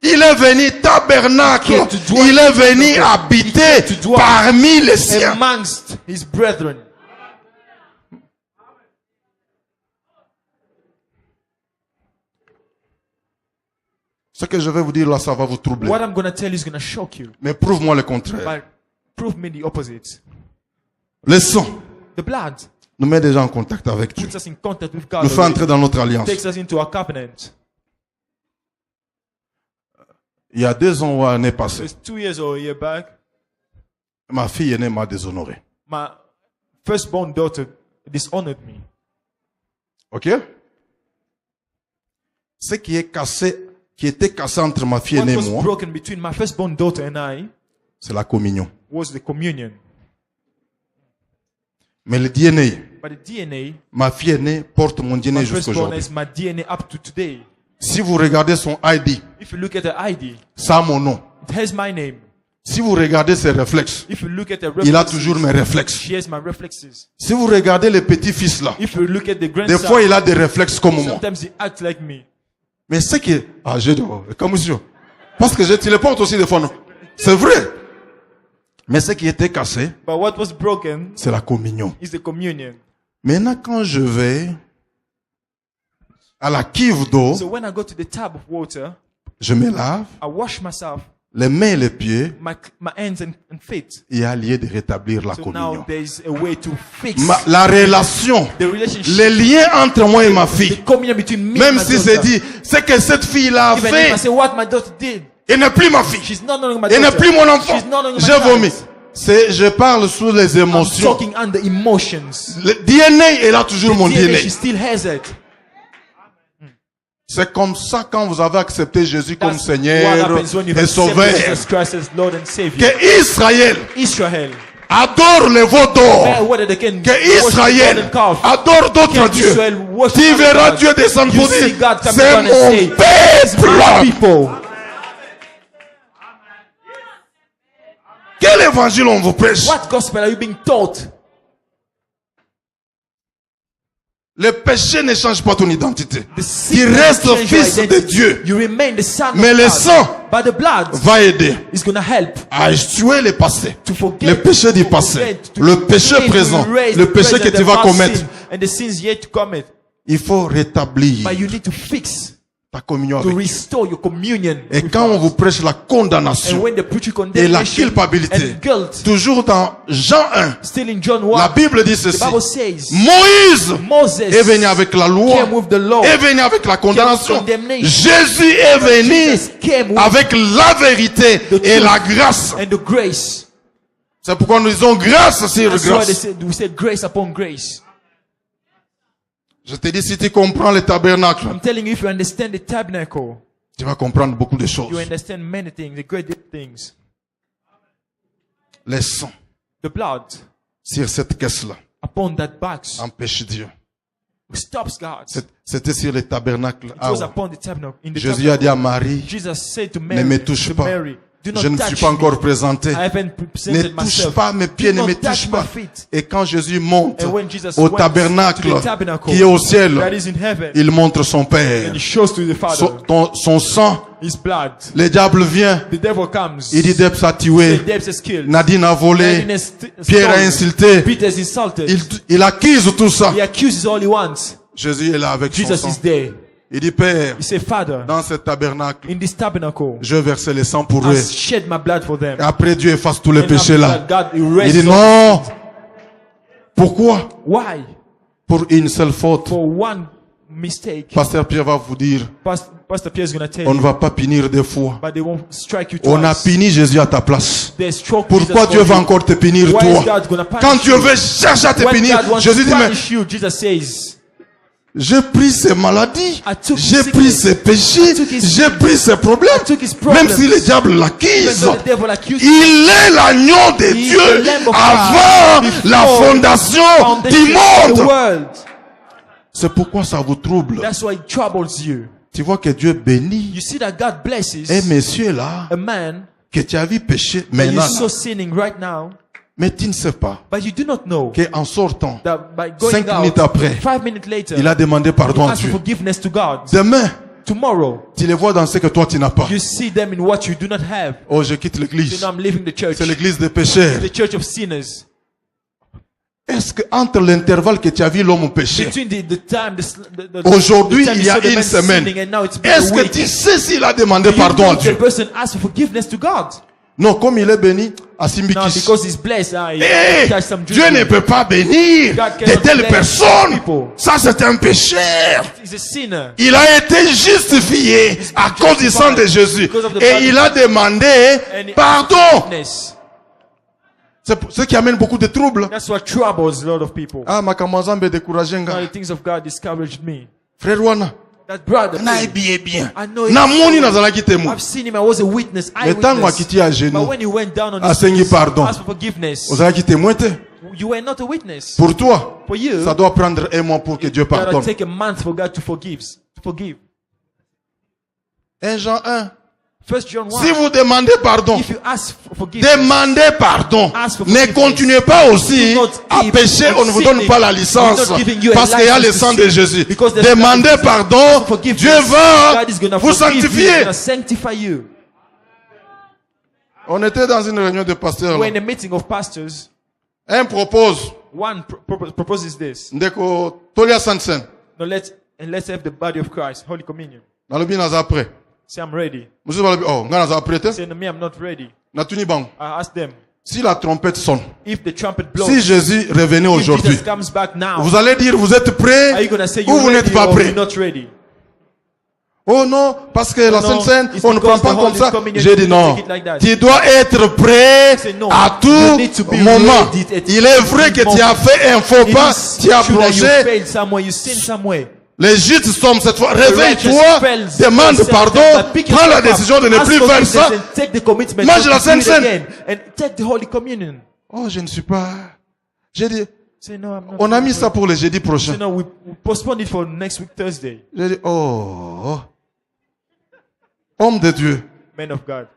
Il est venu tabernacle. He came to dwell Il est in the venu tabernacle. habiter He came to dwell parmi les siens. Amongst his brethren. Ce que je vais vous dire là, ça va vous troubler. What I'm going to tell you is going to shock you. Mais prouve-moi le contraire. But prove me the opposite. Le sang The blood nous met déjà en contact avec Dieu. puts us in contact with God. Nous fait already. entrer dans notre alliance. Takes us into our covenant. Il y a 2 ans ou l'année passée, It's 2 years or a year back. ma fille aînée m'a déshonoré. My firstborn daughter dishonored me. Ok? Ce qui est cassé, qui était cassé entre ma fille What aînée et was moi, broken between my firstborn daughter and I c'est la communion. was the communion. Mais le DNA, But the DNA, ma fille aînée porte mon DNA my jusqu'à firstborn aujourd'hui. is my DNA up to today. Si vous regardez son ID, If you look at her ID, ça a mon nom. it has my name. Si vous regardez ses réflexes, If you look at her il a reflexes, toujours mes réflexes. she has my reflexes. Si vous regardez les petits-fils là, If you look at the des grandson, fois il a des réflexes comme moi. sometimes he acts like me. Mais ce qui est... Ah, j'ai dit, comme monsieur. Parce que je téléporte aussi des fois, non? C'est vrai. Mais ce qui était cassé, But what was broken c'est la communion. is the communion. Maintenant, quand je vais à la cuve d'eau, So when I go to the tub of water, je me lave, I wash myself, les mains et les pieds, my hands and feet. il y a lieu de rétablir la So communion. now there is a way to fix La relation, the relationship, les liens entre moi et ma the fille, communion between me même and my si c'est daughter. dit, c'est que cette fille-là a Even if I fait, say what my daughter did, elle n'est plus ma fille, she's not knowing my elle n'est daughter. plus mon enfant. She's not knowing my J'ai vomi. child. Je parle sous les I'm émotions. talking under emotions. Le DNA, elle a toujours mon DNA, DNA. she still has it. C'est comme ça quand vous avez accepté Jésus comme That's what Seigneur happens when you et accept Sauveur. Jesus Christ as Lord and Savior. Que Israël Israel, adore les veaux d'or. whether they can Que worship Israël golden calf, adore d'autres can dieux. Israel worship Tu other verras gods. Dieu descendre You pour see dire, God come c'est down and say, mon my peuple. people. Quel évangile on vous prêche? What gospel are you being taught? Le péché ne change pas ton identité. The Tu sin restes doesn't change your fils de identity. Dieu. You remain the son Mais of le God. sang But the blood va aider is going to help à tuer le passé. to forget, Le péché du to passé. forget, to Le péché forget, to présent. erase Le the péché present, que tu the vas past commettre. sin, and the sins yet to commit. Il faut rétablir But you need to fix, ta communion to avec Dieu. restore your communion. Et with quand God. on vous prêche la And condamnation when they preach you et la condemnation culpabilité, and guilt, toujours dans Jean 1, still in John 1, la Bible dit the ceci. Bible says, Moïse Moses est venu avec la loi, came with the law. est venu avec la condamnation. condemnation. Jésus est venu Jesus came with avec la vérité the et truth la grâce. and the grace. C'est pourquoi nous disons grâce sur That's why grâce. we said grace upon grace. Je te dis, si tu comprends le tabernacle, I'm telling you, if you understand the tabernacle, tu vas comprendre beaucoup de you choses. understand many things, the great things. Les sangs The blood sur cette caisse-là upon that box empêchent Dieu. stops God. C'était sur le tabernacle. It was upon the tabernacle. In the Jésus a dit à Marie, Jesus said to ne Mary, me touche pas. do not Je ne touch suis pas encore me. présenté. I haven't Ne presented touche myself. pas mes pieds, Do ne me not touch touche my pas. feet. Et quand Jésus monte And when Jesus au went tabernacle to the tabernacle qui est au ciel, that is in heaven, il montre son Père. and he shows to the Father Son sang, his blood. le diable vient. The devil comes. Il dit Debs a The tué, devil is killed. Nadine a volé, Nadine is Pierre a stolen. insulté. Peter is insulted. Il accuse tout ça. He accuses all he wants. Jésus est là avec son Jesus sang. is there. Il dit Père, He said, Father, dans ce tabernacle, in this tabernacle, je vais verser le sang pour I eux. shed my blood for them. Et après Dieu efface tous les And péchés after là. that, God Il erases dit all- non. Pourquoi? Why? Pour une seule faute. For one mistake. Pasteur Pierre va vous dire, Pastor Pierre is going to tell on ne you, va pas punir deux fois. but they won't strike you On a twice. puni Jésus à ta place. They struck Pourquoi Jesus Dieu for va you. encore te punir Why is toi? God gonna punish Quand Dieu you? veut chercher à te When punir, God wants Jésus to dit, mais punish you, Jesus says, j'ai pris ses maladies, I took his j'ai sickness. pris ses péchés, I took his j'ai pris ses problèmes. I took his Même problems. si le diable even l'accuse, though the devil accused him, il est l'agneau de He is Dieu the Lamb of God avant la before fondation du foundation of the monde. world. C'est pourquoi ça vous trouble. That's why it troubles you. Tu vois que Dieu bénit. You see that God blesses Et monsieur là, a man que tu as vu pécher that maintenant, you saw sinning right now, mais tu ne sais pas but you do not know qu'en sortant, that by going 5 out, minutes après, 5 minutes later, il a demandé you pardon à ask for Dieu. forgiveness to God. Demain, Tomorrow, tu les vois dans ce que toi tu n'as pas. you see them in what you do not have. Oh, je quitte So l'église. now I'm leaving the church. C'est l'église des pécheurs. The church of sinners. Est-ce que entre l'intervalle que tu as vu l'homme pécher, Between the time, aujourd'hui the time il you y a saw the une man semaine, sinning and now it's been est-ce a que week, tu sais s'il a demandé you pardon à think Dieu? the person asked for forgiveness to God? Non, comme il est béni à Now, Simbikis. because he's blessed, he Eh, catch some Dieu ne drinking. peut pas bénir God de cannot telles bless personnes. people. Ça, c'est un pécheur. He's a sinner. Il a été justifié à cause du sang de Jésus. Because of the Et blood il a demandé And he pardon. asked forgiveness. C'est ce qui amène beaucoup de troubles. That's what troubles a lot of people. Ah, makamazambe découragé Now nga. the things of God discouraged me. Frère Wana, That brother, na bien bien. I know him. Namoni nazalaki témoin. I've seen him. I was a witness. Mais tant Eyewitness. qu'il à genoux, But when he went down on his Assengi knees, pardon. asked for forgiveness, ozalaki témoin te. you were not a witness. Pour toi, For you, ça doit prendre un mois pour que Dieu it gotta pardonne. take a month for God to forgive. 1 Jean 1. 1 John 1. Si vous demandez pardon, If you ask for forgiveness, demandez pardon. Ask for Ne forgiveness. continuez pas aussi Do not à keep pécher, on ne vous donne pas la licence. We're not giving you a Parce qu'il y a le license to sang de sin. Jésus. Because there's Demandez nothing to pardon, forgive Dieu you. va God is gonna vous forgive you. He's sanctifier. gonna sanctify you. On était dans une réunion de pasteurs. We're là. in a meeting of pastors. Un propose, One proposes this. ndeko tolia sansen. Now let's have the body of Christ, Holy Communion. Dans le bien naza après. Say I'm ready. Monsieur va le oh, nga naza après te. Say no, me, I'm not ready. Natuni bang. I ask them Si la trompette sonne, if the trumpet blows. si Jésus revenait If aujourd'hui, Jesus comes back now, vous allez dire vous êtes are prêts you gonna say ou you're vous n'êtes ready pas or prêts? you're not ready? Oh non, parce que la non, Sainte Seine, it's on ne prend because pas the comme Holy ça. Communion, J'ai you dit don't non. take it like that. Tu dois être prêt Say no. à You need to tout be moment. ready at Il est vrai que tu as fait un faux It pas, is tu as true that you plongé. failed somewhere, you sinned somewhere. Les justes sommes cette fois. Réveille-toi, righteous fails, demande but pardon, pick prends la yourself up, décision de ne ask plus faire forgiveness ça. and take the commitment Mange not la to do it Sainte again, and take the Holy Communion. Oh, je ne suis pas. J'ai dit, Say no, I'm not. on a mis ça pour le jeudi Say prochain. no, we postponed it for next week Thursday. J'ai dit, oh. Homme de Dieu. Man of God,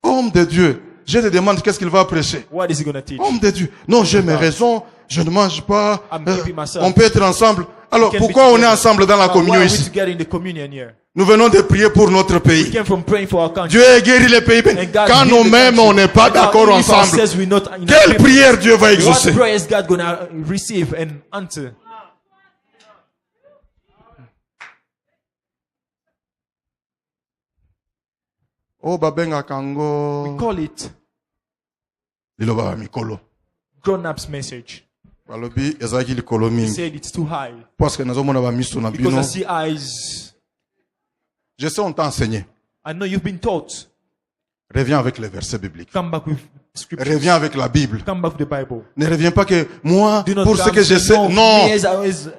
Homme de Dieu. Je te demande qu'est-ce qu'il va prêcher. what is he gonna teach? Homme de Dieu. Non, j'ai mes raisons. Je ne mange pas. I'm keeping myself. On peut être ensemble. Alors, We can pourquoi be on est together. ensemble dans la Why communion are we ici? together in the communion here? Nous venons de prier pour notre We pays. came from praying for our country. Dieu a guéri les pays. And God Quand healed the nous-mêmes, country. on n'est pas And now, d'accord even if ensemble, ourselves we're not in quelle agreement, prière Dieu va what exaucer? prayers God gonna receive and answer? Oh, babenga We kango. call it Liloba ba mikolo. grown-ups message. Balobi, ezaki likolo He mingi. said it's too high Parce que nazomona ba miso na because bino. I see eyes. Je sais, on t'a enseigné. I know you've been taught. Reviens avec les versets bibliques. Come back with scriptures. Reviens avec la Bible. Come back to the Bible. Ne reviens pas que moi, Do not pour ce come que je say, sais, no, non. me as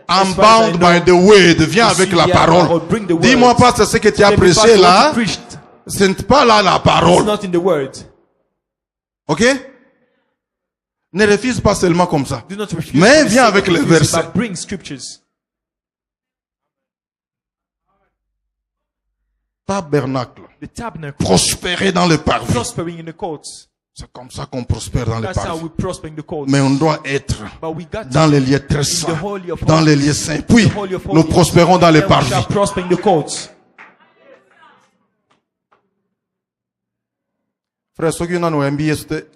I'm far as I bound know. by the word. Viens avec la the parole. parole. Bring the word. Dis-moi pas ce que tu as Tell me prêché what là. you preached. Ce n'est pas là la It's parole. not in the word. Ok? Ne refuse pas seulement comme ça. Do not refuse. Mais for the viens sake avec of les refusing, versets. but bring scriptures. Tabernacle. The tabernacle. Prospérer dans le parvis. Prospering in the courts. C'est comme ça qu'on prospère dans le That's how parvis. we prosper in the courts. Mais on doit être But we got dans to les lieux très in saints, the holy of dans les holies. lieux saints. Puis, The holy of nous holies. prospérons dans les And we parvis. shall prosper in the courts. Frère, ceux qui n'ont MBA, c'était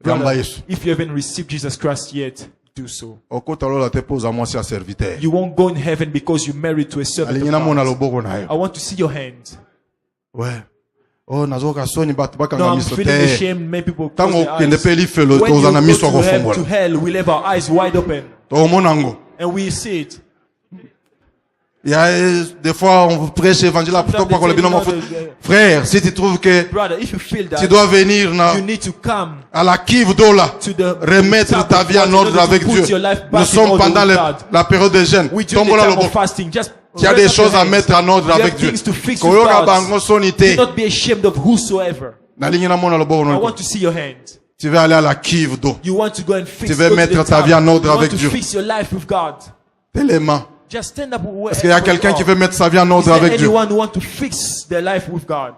Gamba Yesu. If you haven't received Jesus Christ yet, do so. Okotalo la te pose à moi si à serviteur. You won't go in heaven because you're married to a servant of Alingina mona God. loboko na yo. I want to see your hand. Ouais. Oh, nazoka soni batu baka No, na I'm miso feeling te. ashamed. Many people close Tango their kende eyes. pe li felo When you toza na go miso ko to fongola. hell, we'll have our eyes wide open. To monango. And we see it. Il y a des fois on prêche l'évangile plutôt Sometimes pas qu'on le they binom tell en you foot. not to- Frère, si tu trouves que Brother, if you feel that, tu dois venir you need to come à la kive d'eau là, to the remettre ta vie en ordre avec Dieu. Nous sommes pendant la période de jeûne. We do the Tombola time of lobo. fasting. Just Il y a raise des up your choses à hands. mettre en ordre You avec have Dieu. things to fix with Koyoka God. bango Do sonité. not be ashamed of whosoever. Nalingi na mona lobo I no. want to see your hand. Tu veux aller à la kive d'eau. You want to go and fix. Tu veux go to mettre the ta tap. vie en ordre You want avec to Dieu. fix your life with God. Tellement. Just stand up. Est-ce qu'il y a quelqu'un qui veut mettre sa vie en Is ordre there avec Dieu? anyone who want to fix their life with God?